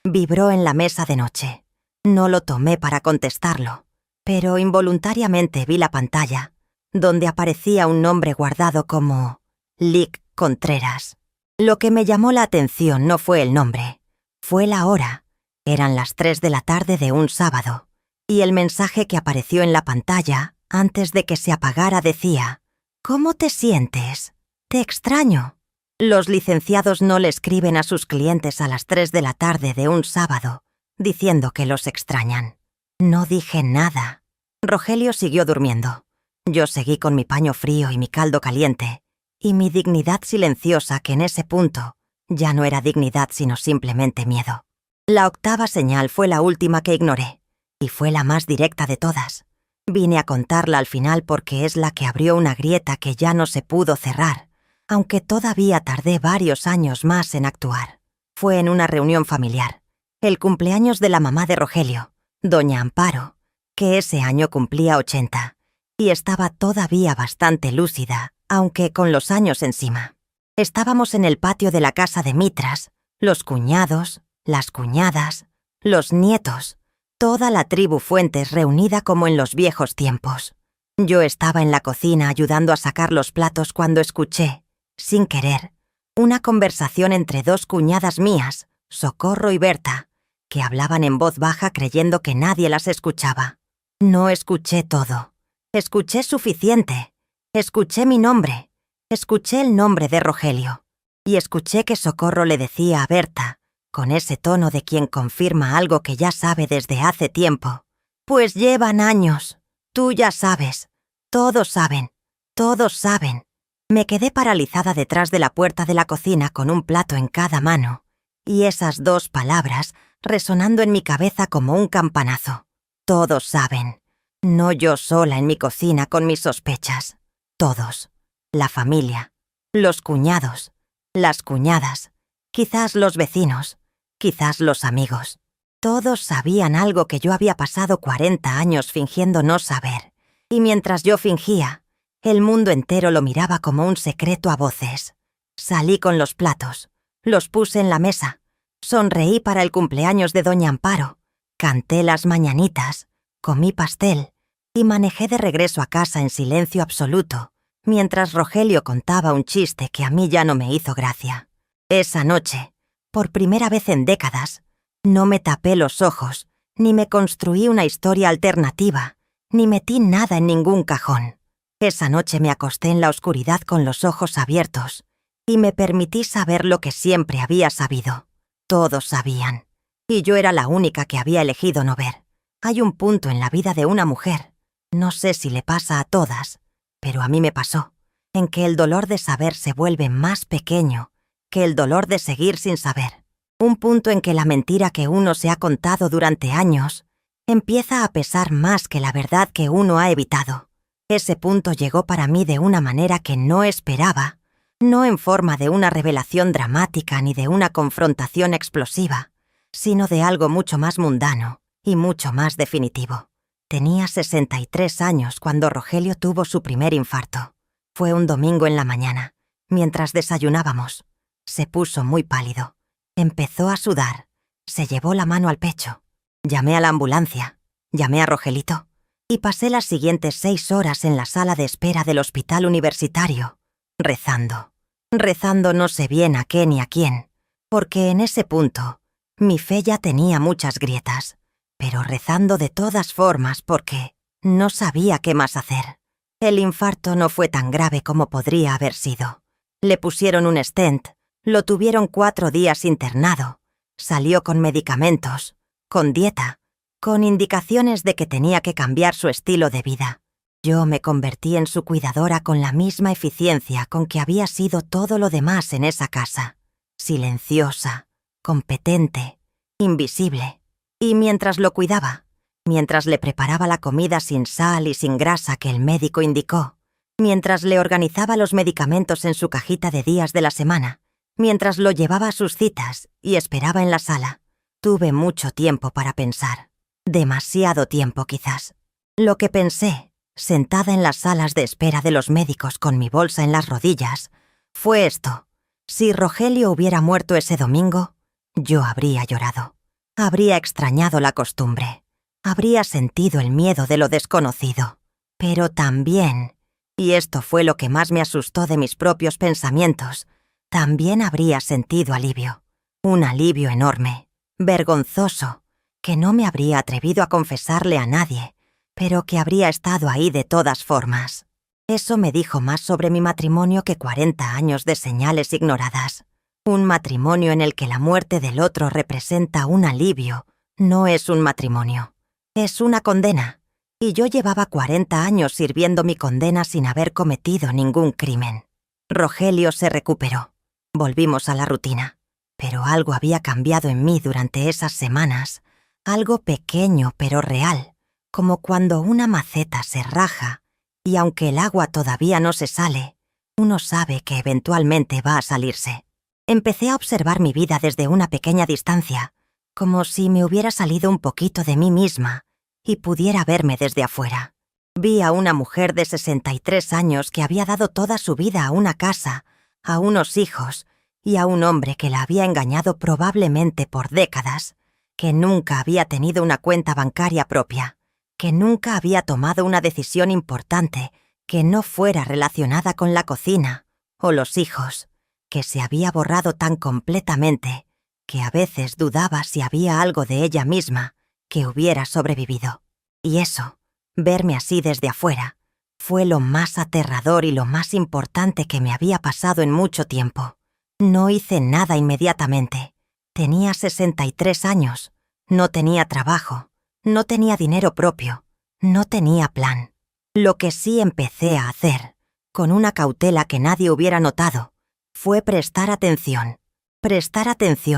vibró en la mesa de noche. No lo tomé para contestarlo, pero involuntariamente vi la pantalla, donde aparecía un nombre guardado como Lic Contreras. Lo que me llamó la atención no fue el nombre, fue la hora. Eran las 3 de la tarde de un sábado, y el mensaje que apareció en la pantalla, antes de que se apagara, decía: ¿Cómo te sientes? Te extraño. Los licenciados no le escriben a sus clientes a las 3 de la tarde de un sábado, diciendo que los extrañan. No dije nada. Rogelio siguió durmiendo. Yo seguí con mi paño frío y mi caldo caliente, y mi dignidad silenciosa, que en ese punto ya no era dignidad sino simplemente miedo. La octava señal fue la última que ignoré, y fue la más directa de todas. Vine a contarla al final porque es la que abrió una grieta que ya no se pudo cerrar, aunque todavía tardé varios años más en actuar. Fue en una reunión familiar, el cumpleaños de la mamá de Rogelio, doña Amparo, que ese año cumplía 80, y estaba todavía bastante lúcida, aunque con los años encima. Estábamos en el patio de la casa de Mitras, los cuñados, las cuñadas, los nietos, toda la tribu Fuentes reunida como en los viejos tiempos. Yo estaba en la cocina ayudando a sacar los platos cuando escuché, sin querer, una conversación entre dos cuñadas mías, Socorro y Berta, que hablaban en voz baja creyendo que nadie las escuchaba. No escuché todo. Escuché suficiente. Escuché mi nombre. Escuché el nombre de Rogelio. Y escuché que Socorro le decía a Berta, con ese tono de quien confirma algo que ya sabe desde hace tiempo: «Pues llevan años. Tú ya sabes. Todos saben. Todos saben». Me quedé paralizada detrás de la puerta de la cocina con un plato en cada mano, y esas dos palabras resonando en mi cabeza como un campanazo. Todos saben. No yo sola en mi cocina con mis sospechas. Todos. La familia. Los cuñados. Las cuñadas. Quizás los vecinos. Quizás los amigos. Todos sabían algo que yo había pasado 40 años fingiendo no saber. Y mientras yo fingía, el mundo entero lo miraba como un secreto a voces. Salí con los platos. Los puse en la mesa. Sonreí para el cumpleaños de doña Amparo. Canté las mañanitas. Comí pastel. Y manejé de regreso a casa en silencio absoluto, mientras Rogelio contaba un chiste que a mí ya no me hizo gracia. Esa noche, por primera vez en décadas, no me tapé los ojos, ni me construí una historia alternativa, ni metí nada en ningún cajón. Esa noche me acosté en la oscuridad con los ojos abiertos, y me permití saber lo que siempre había sabido. Todos sabían, y yo era la única que había elegido no ver. Hay un punto en la vida de una mujer, no sé si le pasa a todas, pero a mí me pasó, en que el dolor de saber se vuelve más pequeño que el dolor de seguir sin saber. Un punto en que la mentira que uno se ha contado durante años empieza a pesar más que la verdad que uno ha evitado. Ese punto llegó para mí de una manera que no esperaba, no en forma de una revelación dramática ni de una confrontación explosiva, sino de algo mucho más mundano y mucho más definitivo. Tenía 63 años cuando Rogelio tuvo su primer infarto. Fue un domingo en la mañana, mientras desayunábamos. Se puso muy pálido. Empezó a sudar. Se llevó la mano al pecho. Llamé a la ambulancia. Llamé a Rogelito. Y pasé las siguientes 6 horas en la sala de espera del hospital universitario, rezando. rezando no sé bien a qué ni a quién, porque en ese punto mi fe ya tenía muchas grietas, pero rezando de todas formas porque no sabía qué más hacer. El infarto no fue tan grave como podría haber sido. Le pusieron un stent, lo tuvieron 4 días internado, salió con medicamentos, con dieta, con indicaciones de que tenía que cambiar su estilo de vida. Yo me convertí en su cuidadora con la misma eficiencia con que había sido todo lo demás en esa casa. Silenciosa, competente, invisible. Y mientras lo cuidaba, mientras le preparaba la comida sin sal y sin grasa que el médico indicó, mientras le organizaba los medicamentos en su cajita de días de la semana, mientras lo llevaba a sus citas y esperaba en la sala, tuve mucho tiempo para pensar. Demasiado tiempo, quizás. Lo que pensé, sentada en las salas de espera de los médicos con mi bolsa en las rodillas, fue esto. Si Rogelio hubiera muerto ese domingo, yo habría llorado. Habría extrañado la costumbre. Habría sentido el miedo de lo desconocido. Pero también, y esto fue lo que más me asustó de mis propios pensamientos, también habría sentido alivio. Un alivio enorme, vergonzoso, que no me habría atrevido a confesarle a nadie, pero que habría estado ahí de todas formas. Eso me dijo más sobre mi matrimonio que 40 años de señales ignoradas. Un matrimonio en el que la muerte del otro representa un alivio no es un matrimonio. Es una condena. Y yo llevaba 40 años sirviendo mi condena sin haber cometido ningún crimen. Rogelio se recuperó. Volvimos a la rutina. Pero algo había cambiado en mí durante esas semanas. Algo pequeño pero real. Como cuando una maceta se raja y aunque el agua todavía no se sale, uno sabe que eventualmente va a salirse. Empecé a observar mi vida desde una pequeña distancia, como si me hubiera salido un poquito de mí misma y pudiera verme desde afuera. Vi a una mujer de 63 años que había dado toda su vida a una casa, a unos hijos y a un hombre que la había engañado probablemente por décadas, que nunca había tenido una cuenta bancaria propia, que nunca había tomado una decisión importante que no fuera relacionada con la cocina o los hijos, que se había borrado tan completamente que a veces dudaba si había algo de ella misma que hubiera sobrevivido. Y eso, verme así desde afuera, fue lo más aterrador y lo más importante que me había pasado en mucho tiempo. No hice nada inmediatamente. Tenía 63 años, no tenía trabajo, no tenía dinero propio, no tenía plan. Lo que sí empecé a hacer, con una cautela que nadie hubiera notado, fue prestar atención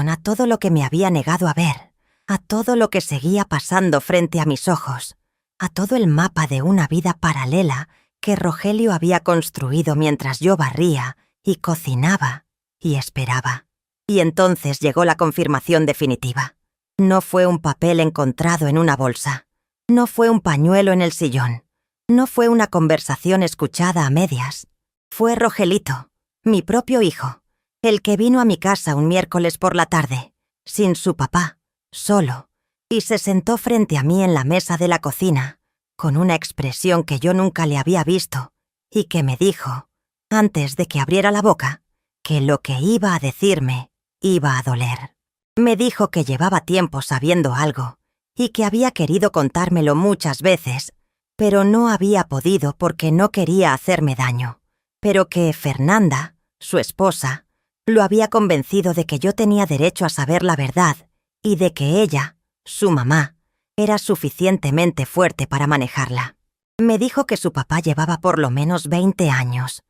a todo lo que me había negado a ver, a todo lo que seguía pasando frente a mis ojos, a todo el mapa de una vida paralela que Rogelio había construido mientras yo barría y cocinaba y esperaba. Y entonces llegó la confirmación definitiva. No fue un papel encontrado en una bolsa, no fue un pañuelo en el sillón, no fue una conversación escuchada a medias. Fue Rogelito, mi propio hijo, el que vino a mi casa un miércoles por la tarde, sin su papá, solo, y se sentó frente a mí en la mesa de la cocina, con una expresión que yo nunca le había visto, y que me dijo, antes de que abriera la boca, que lo que iba a decirme iba a doler. Me dijo que llevaba tiempo sabiendo algo, y que había querido contármelo muchas veces, pero no había podido porque no quería hacerme daño, pero que Fernanda, su esposa, lo había convencido de que yo tenía derecho a saber la verdad y de que ella, su mamá, era suficientemente fuerte para manejarla. Me dijo que su papá llevaba por lo menos 20 años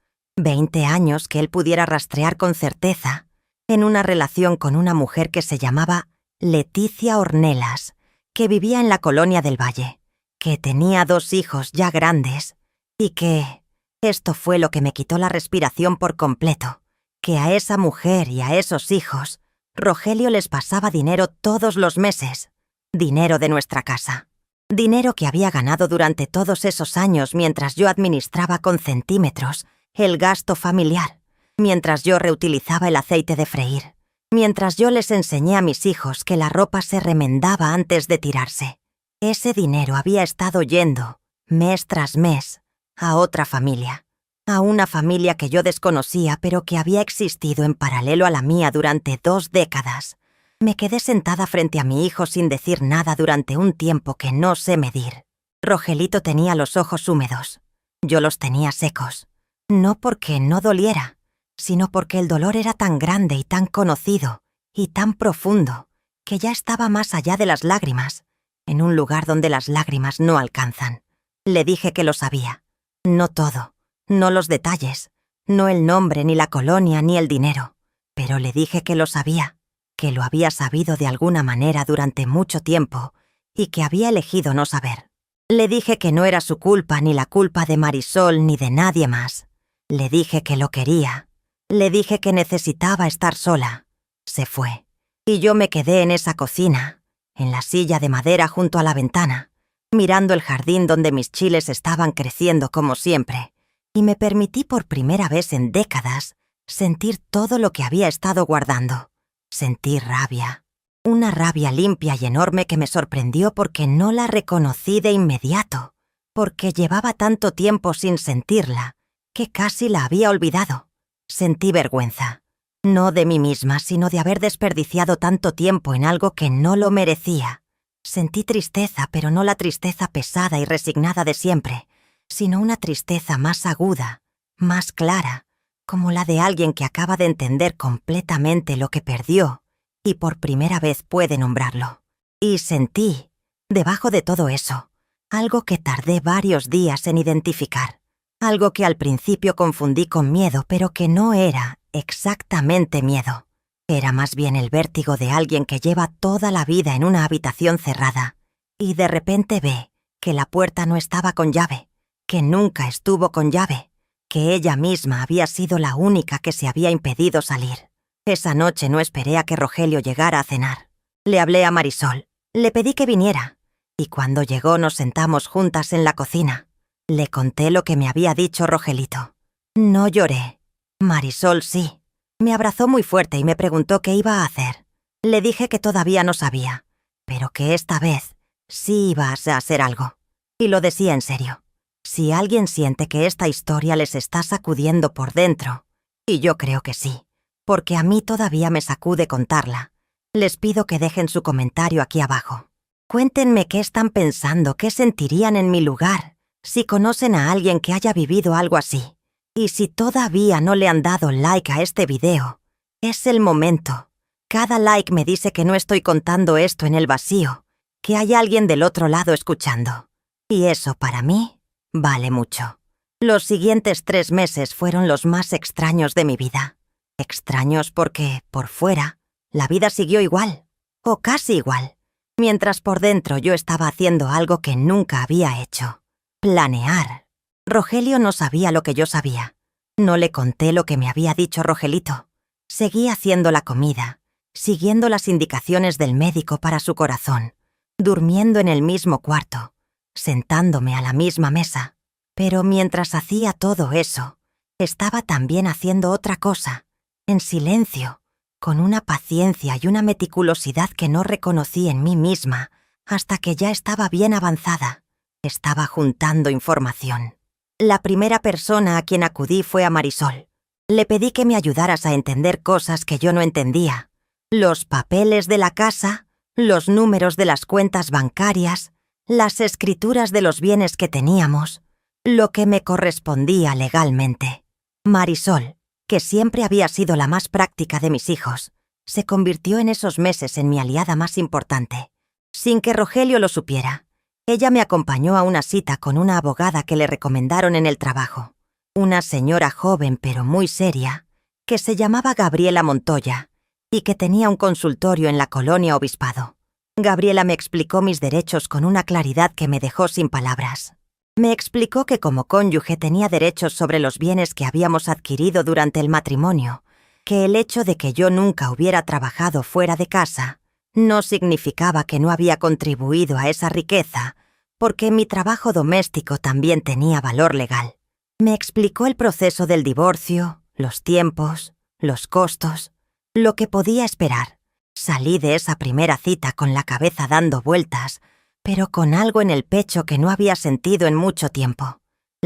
que él pudiera rastrear con certeza, en una relación con una mujer que se llamaba Leticia Ornelas, que vivía en la Colonia del Valle, que tenía 2 hijos ya grandes y que, esto fue lo que me quitó la respiración por completo, que a esa mujer y a esos hijos, Rogelio les pasaba dinero todos los meses, dinero de nuestra casa, dinero que había ganado durante todos esos años mientras yo administraba con centímetros el gasto familiar, mientras yo reutilizaba el aceite de freír, mientras yo les enseñé a mis hijos que la ropa se remendaba antes de tirarse. Ese dinero había estado yendo, mes tras mes, a otra familia. a una familia que yo desconocía pero que había existido en paralelo a la mía durante 2 décadas. Me quedé sentada frente a mi hijo sin decir nada durante un tiempo que no sé medir. Rogelito tenía los ojos húmedos. Yo los tenía secos. No porque no doliera, sino porque el dolor era tan grande y tan conocido y tan profundo que ya estaba más allá de las lágrimas, en un lugar donde las lágrimas no alcanzan. Le dije que lo sabía. No todo, no los detalles, no el nombre, ni la colonia, ni el dinero. Pero le dije que lo sabía, que lo había sabido de alguna manera durante mucho tiempo y que había elegido no saber. Le dije que no era su culpa ni la culpa de Marisol ni de nadie más. Le dije que lo quería. Le dije que necesitaba estar sola. Se fue. Y yo me quedé en esa cocina, en la silla de madera junto a la ventana, mirando el jardín donde mis chiles estaban creciendo como siempre, y me permití por primera vez en décadas sentir todo lo que había estado guardando. Sentí rabia. Una rabia limpia y enorme que me sorprendió porque no la reconocí de inmediato, porque llevaba tanto tiempo sin sentirla, que casi la había olvidado. Sentí vergüenza, no de mí misma, sino de haber desperdiciado tanto tiempo en algo que no lo merecía. Sentí tristeza, pero no la tristeza pesada y resignada de siempre, sino una tristeza más aguda, más clara, como la de alguien que acaba de entender completamente lo que perdió y por primera vez puede nombrarlo. Y sentí, debajo de todo eso, algo que tardé varios días en identificar. Algo que al principio confundí con miedo, pero que no era exactamente miedo. Era más bien el vértigo de alguien que lleva toda la vida en una habitación cerrada y de repente ve que la puerta no estaba con llave, que nunca estuvo con llave, que ella misma había sido la única que se había impedido salir. Esa noche no esperé a que Rogelio llegara a cenar. Le hablé a Marisol, le pedí que viniera, y cuando llegó nos sentamos juntas en la cocina. Le conté lo que me había dicho Rogelito. No lloré. Marisol sí. Me abrazó muy fuerte y me preguntó qué iba a hacer. Le dije que todavía no sabía, pero que esta vez sí iba a hacer algo. Y lo decía en serio. Si alguien siente que esta historia les está sacudiendo por dentro, y yo creo que sí, porque a mí todavía me sacude contarla, les pido que dejen su comentario aquí abajo. Cuéntenme qué están pensando, qué sentirían en mi lugar, si conocen a alguien que haya vivido algo así. Y si todavía no le han dado like a este video, es el momento. Cada like me dice que no estoy contando esto en el vacío, que hay alguien del otro lado escuchando. Y eso para mí vale mucho. Los siguientes 3 meses fueron los más extraños de mi vida. Extraños porque, por fuera, la vida siguió igual, o casi igual, mientras por dentro yo estaba haciendo algo que nunca había hecho. Planear. Rogelio no sabía lo que yo sabía. No le conté lo que me había dicho Rogelito. Seguí haciendo la comida, siguiendo las indicaciones del médico para su corazón, durmiendo en el mismo cuarto, sentándome a la misma mesa. Pero mientras hacía todo eso, estaba también haciendo otra cosa, en silencio, con una paciencia y una meticulosidad que no reconocí en mí misma hasta que ya estaba bien avanzada. Estaba juntando información. La primera persona a quien acudí fue a Marisol. Le pedí que me ayudaras a entender cosas que yo no entendía. Los papeles de la casa, los números de las cuentas bancarias, las escrituras de los bienes que teníamos, lo que me correspondía legalmente. Marisol, que siempre había sido la más práctica de mis hijos, se convirtió en esos meses en mi aliada más importante. Sin que Rogelio lo supiera, ella me acompañó a una cita con una abogada que le recomendaron en el trabajo. Una señora joven pero muy seria, que se llamaba Gabriela Montoya y que tenía un consultorio en la colonia Obispado. Gabriela me explicó mis derechos con una claridad que me dejó sin palabras. Me explicó que como cónyuge tenía derechos sobre los bienes que habíamos adquirido durante el matrimonio, que el hecho de que yo nunca hubiera trabajado fuera de casa no significaba que no había contribuido a esa riqueza, porque mi trabajo doméstico también tenía valor legal. Me explicó el proceso del divorcio, los tiempos, los costos, lo que podía esperar. Salí de esa primera cita con la cabeza dando vueltas, pero con algo en el pecho que no había sentido en mucho tiempo.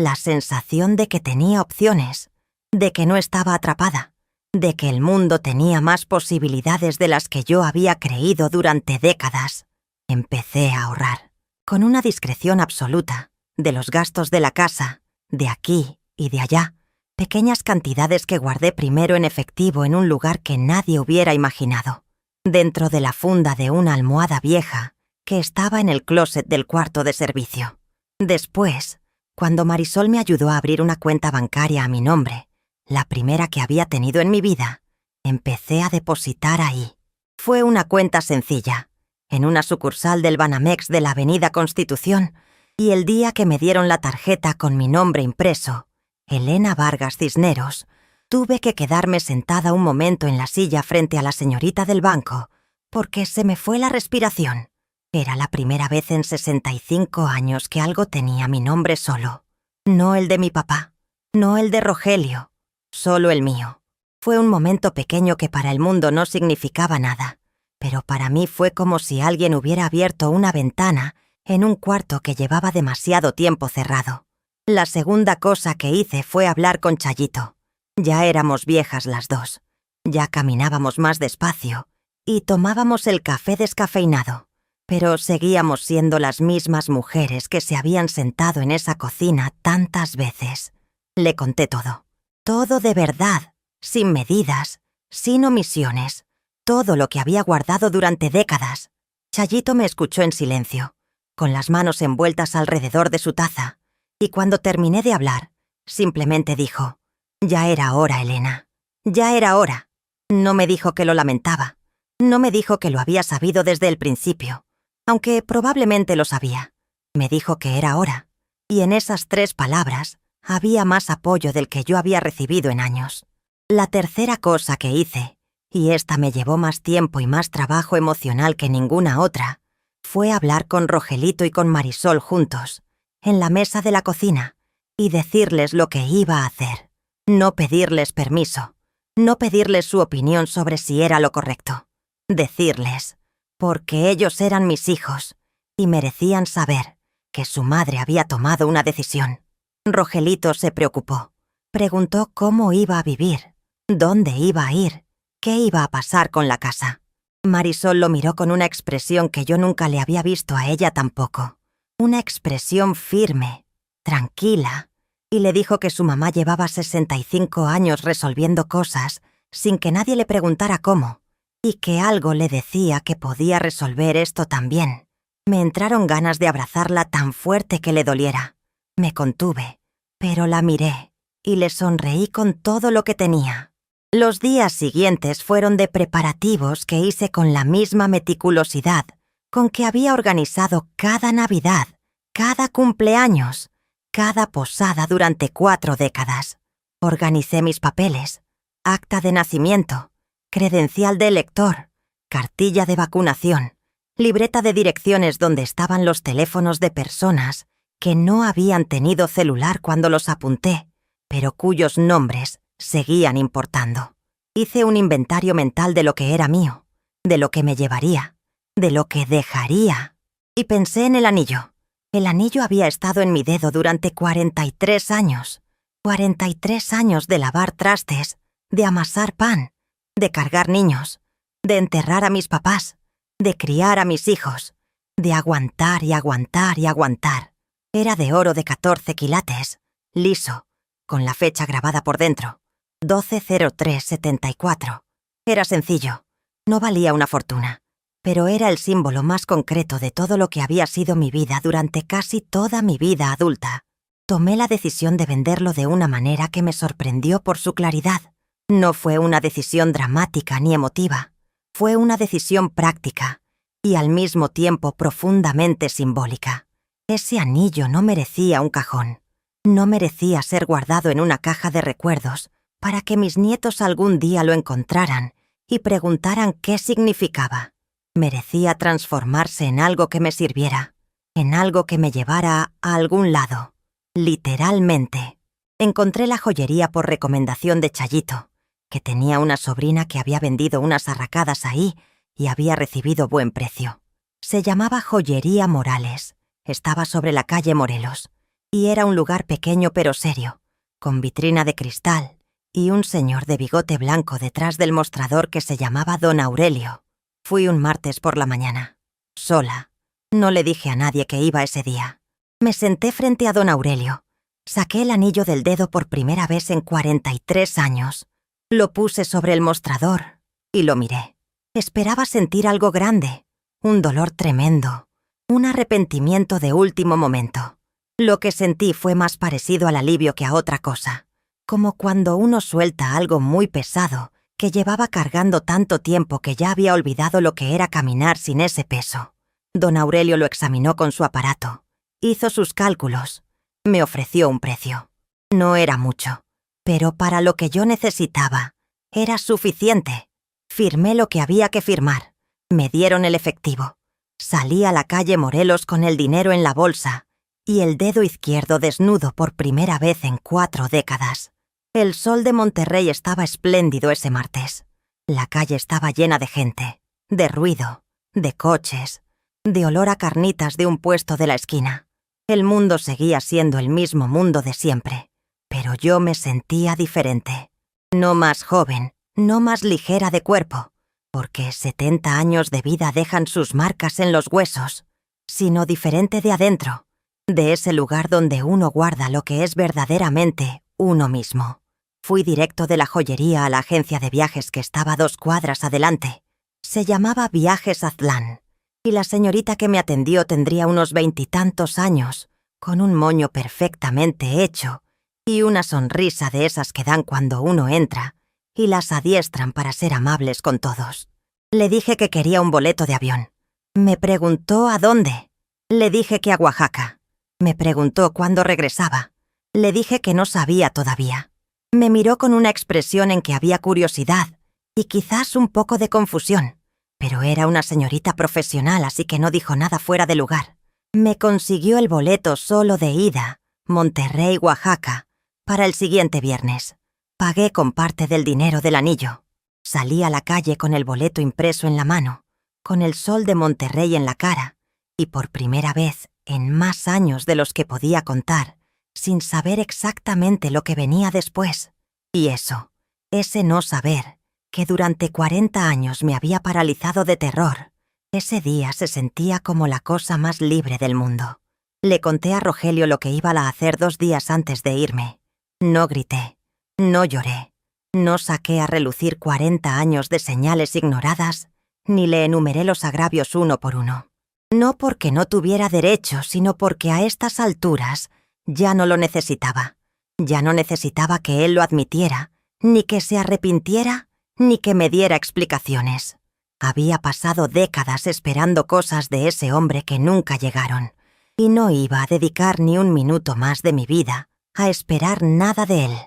la sensación de que tenía opciones, de que no estaba atrapada, de que el mundo tenía más posibilidades de las que yo había creído durante décadas. Empecé a ahorrar, con una discreción absoluta, de los gastos de la casa, de aquí y de allá, pequeñas cantidades que guardé primero en efectivo en un lugar que nadie hubiera imaginado, dentro de la funda de una almohada vieja que estaba en el closet del cuarto de servicio. Después, cuando Marisol me ayudó a abrir una cuenta bancaria a mi nombre, la primera que había tenido en mi vida, empecé a depositar ahí. Fue una cuenta sencilla, en una sucursal del Banamex de la Avenida Constitución, y el día que me dieron la tarjeta con mi nombre impreso, Elena Vargas Cisneros, tuve que quedarme sentada un momento en la silla frente a la señorita del banco, porque se me fue la respiración. Era la primera vez en 65 años que algo tenía mi nombre solo. No el de mi papá, no el de Rogelio, solo el mío. Fue un momento pequeño que para el mundo no significaba nada, pero para mí fue como si alguien hubiera abierto una ventana en un cuarto que llevaba demasiado tiempo cerrado. La segunda cosa que hice fue hablar con Chayito. Ya éramos viejas las dos, ya caminábamos más despacio y tomábamos el café descafeinado. Pero seguíamos siendo las mismas mujeres que se habían sentado en esa cocina tantas veces. Le conté todo. Todo de verdad, sin medidas, sin omisiones. Todo lo que había guardado durante décadas. Chayito me escuchó en silencio, con las manos envueltas alrededor de su taza, y cuando terminé de hablar, simplemente dijo: «Ya era hora, Elena. Ya era hora». No me dijo que lo lamentaba. No me dijo que lo había sabido desde el principio, aunque probablemente lo sabía. Me dijo que era hora, y en esas 3 palabras había más apoyo del que yo había recibido en años. La tercera cosa que hice, y esta me llevó más tiempo y más trabajo emocional que ninguna otra, fue hablar con Rogelito y con Marisol juntos, en la mesa de la cocina, y decirles lo que iba a hacer. No pedirles permiso, no pedirles su opinión sobre si era lo correcto. Decirles, porque ellos eran mis hijos y merecían saber que su madre había tomado una decisión. Rogelito se preocupó. Preguntó cómo iba a vivir, dónde iba a ir, qué iba a pasar con la casa. Marisol lo miró con una expresión que yo nunca le había visto a ella tampoco. Una expresión firme, tranquila, y le dijo que su mamá llevaba 65 años resolviendo cosas sin que nadie le preguntara cómo, y que algo le decía que podía resolver esto también. Me entraron ganas de abrazarla tan fuerte que le doliera. Me contuve, pero la miré y le sonreí con todo lo que tenía. Los días siguientes fueron de preparativos que hice con la misma meticulosidad con que había organizado cada Navidad, cada cumpleaños, cada posada durante 4 décadas. Organicé mis papeles, acta de nacimiento, credencial de elector, cartilla de vacunación, libreta de direcciones donde estaban los teléfonos de personas que no habían tenido celular cuando los apunté, pero cuyos nombres seguían importando. Hice un inventario mental de lo que era mío, de lo que me llevaría, de lo que dejaría, y pensé en el anillo. El anillo había estado en mi dedo durante 43 años. 43 años de lavar trastes, de amasar pan, de cargar niños, de enterrar a mis papás, de criar a mis hijos, de aguantar y aguantar y aguantar. Era de oro de 14 quilates, liso, con la fecha grabada por dentro, 12/03/74. Era sencillo, no valía una fortuna, pero era el símbolo más concreto de todo lo que había sido mi vida durante casi toda mi vida adulta. Tomé la decisión de venderlo de una manera que me sorprendió por su claridad. No fue una decisión dramática ni emotiva, fue una decisión práctica y al mismo tiempo profundamente simbólica. Ese anillo no merecía un cajón, no merecía ser guardado en una caja de recuerdos para que mis nietos algún día lo encontraran y preguntaran qué significaba. Merecía transformarse en algo que me sirviera, en algo que me llevara a algún lado, literalmente. Encontré la joyería por recomendación de Chayito, que tenía una sobrina que había vendido unas arracadas ahí y había recibido buen precio. Se llamaba Joyería Morales. Estaba sobre la calle Morelos. y era un lugar pequeño pero serio, con vitrina de cristal y un señor de bigote blanco detrás del mostrador que se llamaba Don Aurelio. Fui un martes por la mañana, sola. No le dije a nadie que iba ese día. Me senté frente a Don Aurelio. Saqué el anillo del dedo por primera vez en 43 años. Lo puse sobre el mostrador y lo miré. Esperaba sentir algo grande, un dolor tremendo, un arrepentimiento de último momento. Lo que sentí fue más parecido al alivio que a otra cosa, como cuando uno suelta algo muy pesado que llevaba cargando tanto tiempo que ya había olvidado lo que era caminar sin ese peso. Don Aurelio lo examinó con su aparato, hizo sus cálculos, me ofreció un precio. No era mucho, pero para lo que yo necesitaba, era suficiente. Firmé lo que había que firmar, me dieron el efectivo. Salí a la calle Morelos con el dinero en la bolsa y el dedo izquierdo desnudo por primera vez en 4 décadas. El sol de Monterrey estaba espléndido ese martes. La calle estaba llena de gente, de ruido, de coches, de olor a carnitas de un puesto de la esquina. El mundo seguía siendo el mismo mundo de siempre, pero yo me sentía diferente. No más joven, no más ligera de cuerpo, porque 70 años de vida dejan sus marcas en los huesos, sino diferente de adentro, de ese lugar donde uno guarda lo que es verdaderamente uno mismo. Fui directo de la joyería a la agencia de viajes que estaba 2 cuadras adelante. Se llamaba Viajes Aztlán, y la señorita que me atendió tendría unos 20 y tantos años, con un moño perfectamente hecho y una sonrisa de esas que dan cuando uno entra y las adiestran para ser amables con todos. Le dije que quería un boleto de avión. Me preguntó a dónde. Le dije que a Oaxaca. Me preguntó cuándo regresaba. Le dije que no sabía todavía. Me miró con una expresión en que había curiosidad y quizás un poco de confusión, pero era una señorita profesional, así que no dijo nada fuera de lugar. Me consiguió el boleto solo de ida, Monterrey, Oaxaca, para el siguiente viernes. Pagué con parte del dinero del anillo. Salí a la calle con el boleto impreso en la mano, con el sol de Monterrey en la cara, y por primera vez en más años de los que podía contar, sin saber exactamente lo que venía después. Y eso, ese no saber, que durante 40 años me había paralizado de terror, ese día se sentía como la cosa más libre del mundo. Le conté a Rogelio lo que iba a hacer 2 días antes de irme. No grité, no lloré, no saqué a relucir 40 años de señales ignoradas, ni le enumeré los agravios uno por uno. No porque no tuviera derecho, sino porque a estas alturas ya no lo necesitaba. Ya no necesitaba que él lo admitiera, ni que se arrepintiera, ni que me diera explicaciones. Había pasado décadas esperando cosas de ese hombre que nunca llegaron, y no iba a dedicar ni un minuto más de mi vida a esperar nada de él.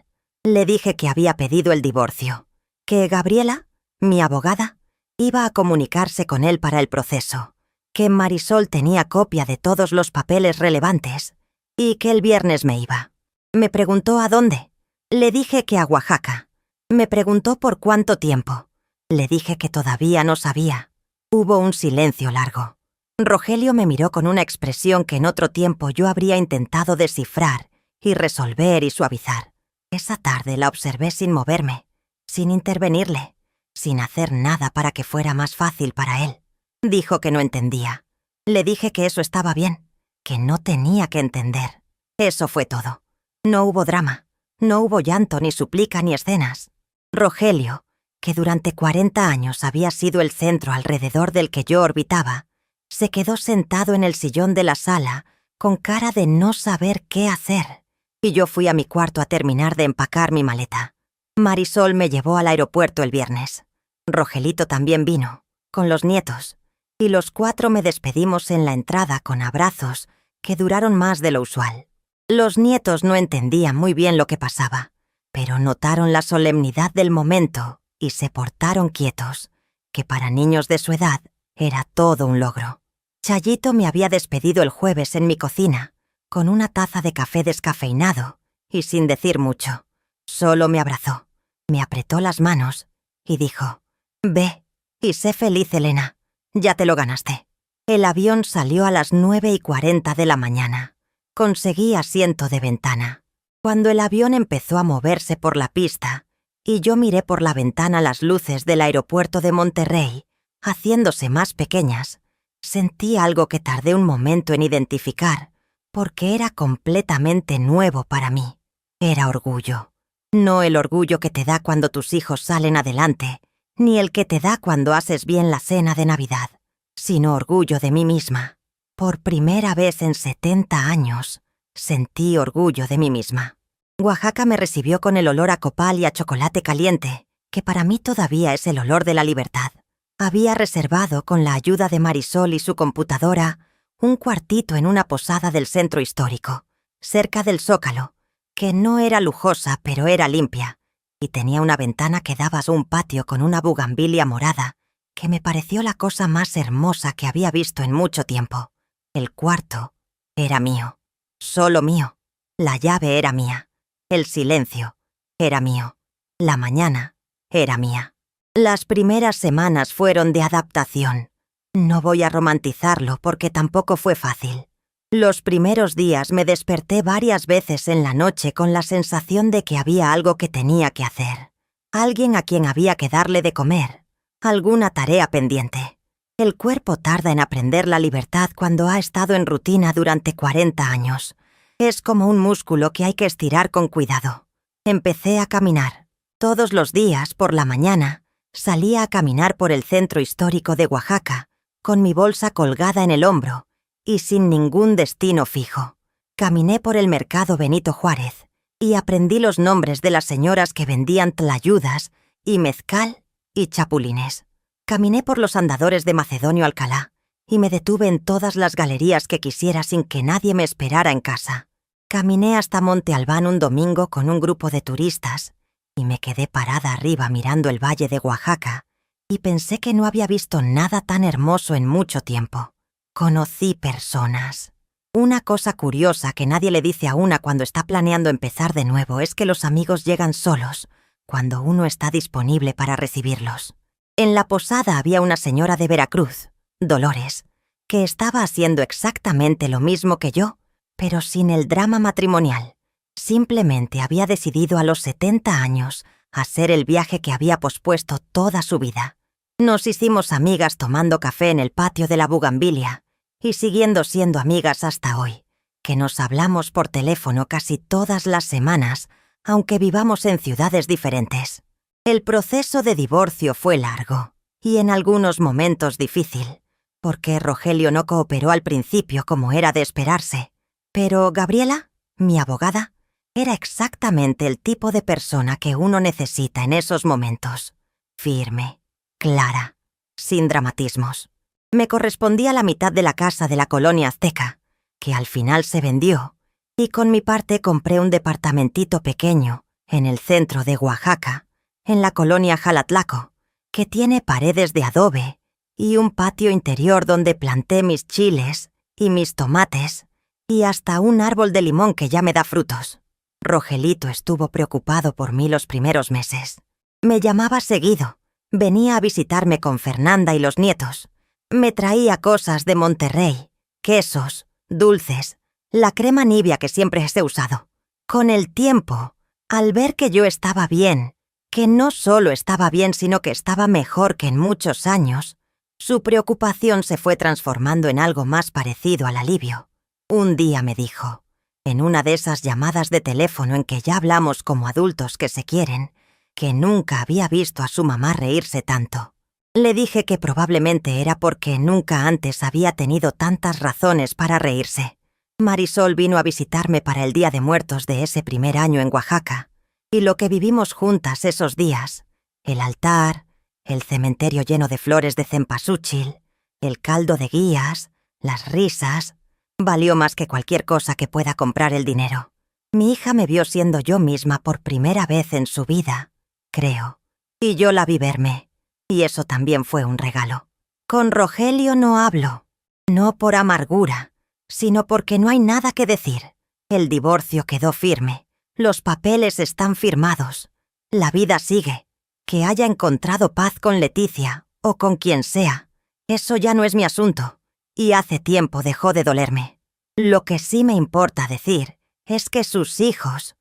Le dije que había pedido el divorcio, que Gabriela, mi abogada, iba a comunicarse con él para el proceso, que Marisol tenía copia de todos los papeles relevantes y que el viernes me iba. Me preguntó a dónde. Le dije que a Oaxaca. Me preguntó por cuánto tiempo. Le dije que todavía no sabía. Hubo un silencio largo. Rogelio me miró con una expresión que en otro tiempo yo habría intentado descifrar y resolver y suavizar. Esa tarde la observé sin moverme, sin intervenirle, sin hacer nada para que fuera más fácil para él. Dijo que no entendía. Le dije que eso estaba bien, que no tenía que entender. Eso fue todo. No hubo drama, no hubo llanto, ni súplica, ni escenas. Rogelio, que durante 40 años había sido el centro alrededor del que yo orbitaba, se quedó sentado en el sillón de la sala con cara de no saber qué hacer, y yo fui a mi cuarto a terminar de empacar mi maleta. Marisol me llevó al aeropuerto el viernes. Rogelito también vino, con los nietos, y los 4 me despedimos en la entrada con abrazos que duraron más de lo usual. Los nietos no entendían muy bien lo que pasaba, pero notaron la solemnidad del momento y se portaron quietos, que para niños de su edad era todo un logro. Chayito me había despedido el jueves en mi cocina, con una taza de café descafeinado y sin decir mucho. Solo me abrazó, me apretó las manos y dijo: «Ve y sé feliz, Elena. Ya te lo ganaste». El avión salió a las 9:40 de la mañana. Conseguí asiento de ventana. Cuando el avión empezó a moverse por la pista y yo miré por la ventana las luces del aeropuerto de Monterrey, haciéndose más pequeñas, sentí algo que tardé un momento en identificar, porque era completamente nuevo para mí. Era orgullo. No el orgullo que te da cuando tus hijos salen adelante, ni el que te da cuando haces bien la cena de Navidad, sino orgullo de mí misma. Por primera vez en 70 años, sentí orgullo de mí misma. Oaxaca me recibió con el olor a copal y a chocolate caliente, que para mí todavía es el olor de la libertad. Había reservado, con la ayuda de Marisol y su computadora, un cuartito en una posada del centro histórico, cerca del Zócalo, que no era lujosa pero era limpia, y tenía una ventana que daba a un patio con una bugambilia morada, que me pareció la cosa más hermosa que había visto en mucho tiempo. El cuarto era mío, solo mío. La llave era mía. El silencio era mío. La mañana era mía. Las primeras semanas fueron de adaptación. No voy a romantizarlo porque tampoco fue fácil. Los primeros días me desperté varias veces en la noche con la sensación de que había algo que tenía que hacer. Alguien a quien había que darle de comer. Alguna tarea pendiente. El cuerpo tarda en aprender la libertad cuando ha estado en rutina durante 40 años. Es como un músculo que hay que estirar con cuidado. Empecé a caminar. Todos los días, por la mañana, salía a caminar por el centro histórico de Oaxaca, con mi bolsa colgada en el hombro y sin ningún destino fijo. Caminé por el mercado Benito Juárez y aprendí los nombres de las señoras que vendían tlayudas y mezcal y chapulines. Caminé por los andadores de Macedonio Alcalá y me detuve en todas las galerías que quisiera sin que nadie me esperara en casa. Caminé hasta Monte Albán un domingo con un grupo de turistas y me quedé parada arriba mirando el valle de Oaxaca y pensé que no había visto nada tan hermoso en mucho tiempo. Conocí personas. Una cosa curiosa que nadie le dice a una cuando está planeando empezar de nuevo es que los amigos llegan solos cuando uno está disponible para recibirlos. En la posada había una señora de Veracruz, Dolores, que estaba haciendo exactamente lo mismo que yo, pero sin el drama matrimonial. Simplemente había decidido a los 70 años hacer el viaje que había pospuesto toda su vida. Nos hicimos amigas tomando café en el patio de la bugambilia y siguiendo siendo amigas hasta hoy, que nos hablamos por teléfono casi todas las semanas, aunque vivamos en ciudades diferentes. El proceso de divorcio fue largo y en algunos momentos difícil, porque Rogelio no cooperó al principio como era de esperarse. Pero Gabriela, mi abogada, era exactamente el tipo de persona que uno necesita en esos momentos. Firme, clara, sin dramatismos. Me correspondía la mitad de la casa de la colonia azteca, que al final se vendió, y con mi parte compré un departamentito pequeño en el centro de Oaxaca, en la colonia Jalatlaco, que tiene paredes de adobe y un patio interior donde planté mis chiles y mis tomates y hasta un árbol de limón que ya me da frutos. Rogelito estuvo preocupado por mí los primeros meses. Me llamaba seguido, venía a visitarme con Fernanda y los nietos. Me traía cosas de Monterrey, quesos, dulces, la crema Nivea que siempre he usado. Con el tiempo, al ver que yo estaba bien, que no solo estaba bien sino que estaba mejor que en muchos años, su preocupación se fue transformando en algo más parecido al alivio. Un día me dijo, en una de esas llamadas de teléfono en que ya hablamos como adultos que se quieren, que nunca había visto a su mamá reírse tanto. Le dije que probablemente era porque nunca antes había tenido tantas razones para reírse. Marisol vino a visitarme para el Día de Muertos de ese primer año en Oaxaca, y lo que vivimos juntas esos días, el altar, el cementerio lleno de flores de cempasúchil, el caldo de guías, las risas, valió más que cualquier cosa que pueda comprar el dinero. Mi hija me vio siendo yo misma por primera vez en su vida, creo, y yo la vi verme, y eso también fue un regalo. Con Rogelio no hablo, no por amargura, sino porque no hay nada que decir. El divorcio quedó firme, los papeles están firmados, la vida sigue. Que haya encontrado paz con Leticia o con quien sea, eso ya no es mi asunto, y hace tiempo dejó de dolerme. Lo que sí me importa decir es que sus hijos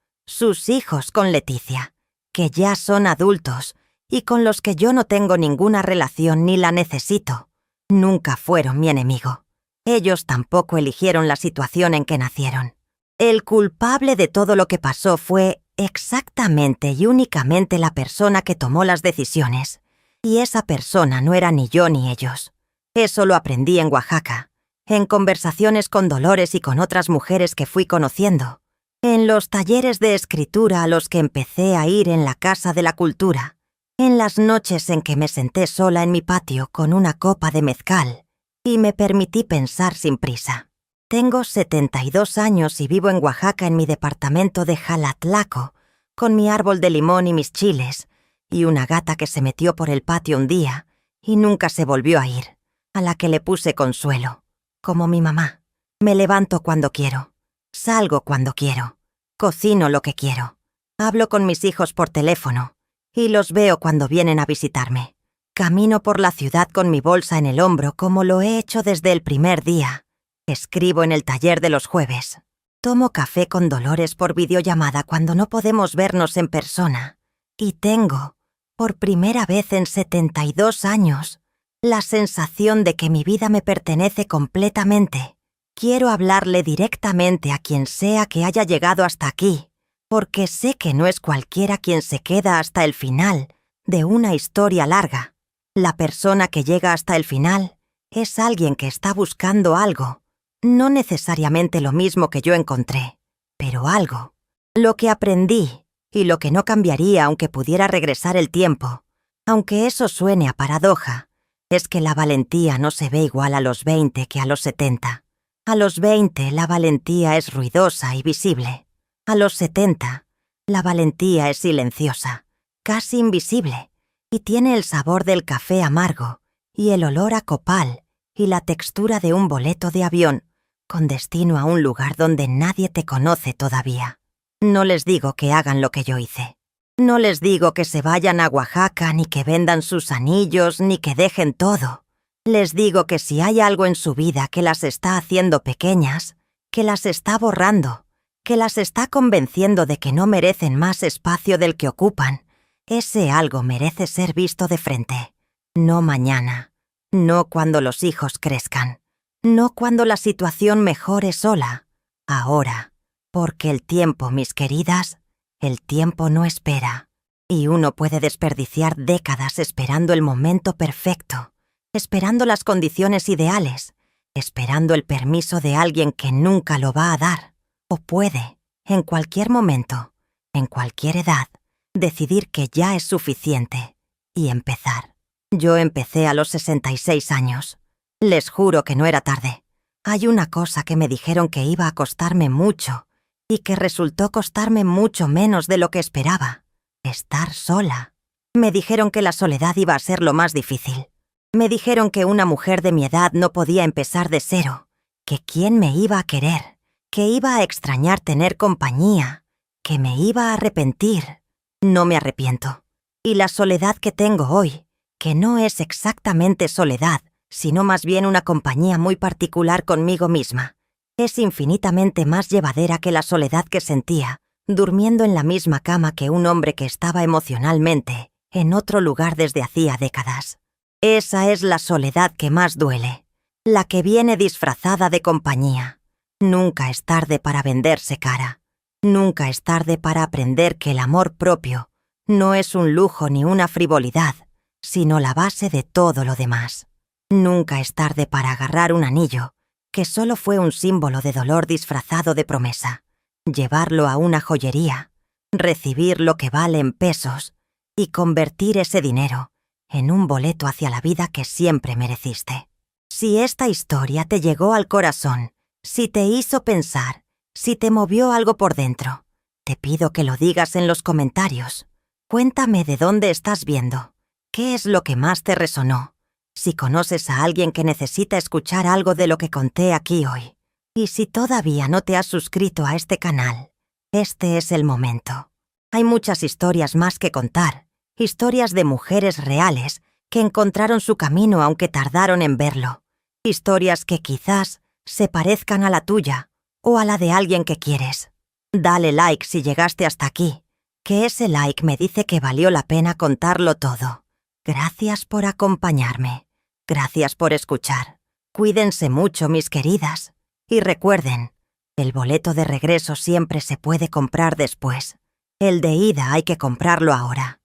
con Leticia, que ya son adultos y con los que yo no tengo ninguna relación ni la necesito, nunca fueron mi enemigo. Ellos tampoco eligieron la situación en que nacieron. El culpable de todo lo que pasó fue exactamente y únicamente la persona que tomó las decisiones, y esa persona no era ni yo ni ellos. Eso lo aprendí en Oaxaca, en conversaciones con Dolores y con otras mujeres que fui conociendo, en los talleres de escritura a los que empecé a ir en la Casa de la Cultura, en las noches en que me senté sola en mi patio con una copa de mezcal y me permití pensar sin prisa. Tengo 72 años y vivo en Oaxaca en mi departamento de Jalatlaco, con mi árbol de limón y mis chiles, y una gata que se metió por el patio un día y nunca se volvió a ir, a la que le puse consuelo, como mi mamá. Me levanto cuando quiero, salgo cuando quiero, cocino lo que quiero, hablo con mis hijos por teléfono y los veo cuando vienen a visitarme. Camino por la ciudad con mi bolsa en el hombro como lo he hecho desde el primer día. Escribo en el taller de los jueves. Tomo café con Dolores por videollamada cuando no podemos vernos en persona. Y tengo, por primera vez en 72 años, la sensación de que mi vida me pertenece completamente. Quiero hablarle directamente a quien sea que haya llegado hasta aquí, porque sé que no es cualquiera quien se queda hasta el final de una historia larga. La persona que llega hasta el final es alguien que está buscando algo, no necesariamente lo mismo que yo encontré, pero algo. Lo que aprendí y lo que no cambiaría aunque pudiera regresar el tiempo, aunque eso suene a paradoja, es que la valentía no se ve igual a los 20 que a los 70. A los 20 la valentía es ruidosa y visible. A los 70 la valentía es silenciosa, casi invisible, y tiene el sabor del café amargo y el olor a copal y la textura de un boleto de avión con destino a un lugar donde nadie te conoce todavía. No les digo que hagan lo que yo hice. No les digo que se vayan a Oaxaca, ni que vendan sus anillos, ni que dejen todo. Les digo que si hay algo en su vida que las está haciendo pequeñas, que las está borrando, que las está convenciendo de que no merecen más espacio del que ocupan, ese algo merece ser visto de frente. No mañana, no cuando los hijos crezcan, no cuando la situación mejore sola, ahora, porque el tiempo, mis queridas, el tiempo no espera, y uno puede desperdiciar décadas esperando el momento perfecto, esperando las condiciones ideales, esperando el permiso de alguien que nunca lo va a dar, o puede, en cualquier momento, en cualquier edad, decidir que ya es suficiente y empezar. Yo empecé a los 66 años. Les juro que no era tarde. Hay una cosa que me dijeron que iba a costarme mucho y que resultó costarme mucho menos de lo que esperaba. Estar sola. Me dijeron que la soledad iba a ser lo más difícil. Me dijeron que una mujer de mi edad no podía empezar de cero, que quién me iba a querer, que iba a extrañar tener compañía, que me iba a arrepentir. No me arrepiento. Y la soledad que tengo hoy, que no es exactamente soledad, sino más bien una compañía muy particular conmigo misma, es infinitamente más llevadera que la soledad que sentía, durmiendo en la misma cama que un hombre que estaba emocionalmente en otro lugar desde hacía décadas. Esa es la soledad que más duele, la que viene disfrazada de compañía. Nunca es tarde para venderse cara. Nunca es tarde para aprender que el amor propio no es un lujo ni una frivolidad, sino la base de todo lo demás. Nunca es tarde para agarrar un anillo, que solo fue un símbolo de dolor disfrazado de promesa, llevarlo a una joyería, recibir lo que vale en pesos y convertir ese dinero en un boleto hacia la vida que siempre mereciste. Si esta historia te llegó al corazón, si te hizo pensar, si te movió algo por dentro, te pido que lo digas en los comentarios. Cuéntame de dónde estás viendo, qué es lo que más te resonó, si conoces a alguien que necesita escuchar algo de lo que conté aquí hoy. Y si todavía no te has suscrito a este canal, este es el momento. Hay muchas historias más que contar, historias de mujeres reales que encontraron su camino aunque tardaron en verlo, historias que quizás se parezcan a la tuya, o a la de alguien que quieres. Dale like si llegaste hasta aquí, que ese like me dice que valió la pena contarlo todo. Gracias por acompañarme. Gracias por escuchar. Cuídense mucho, mis queridas. Y recuerden, el boleto de regreso siempre se puede comprar después. El de ida hay que comprarlo ahora.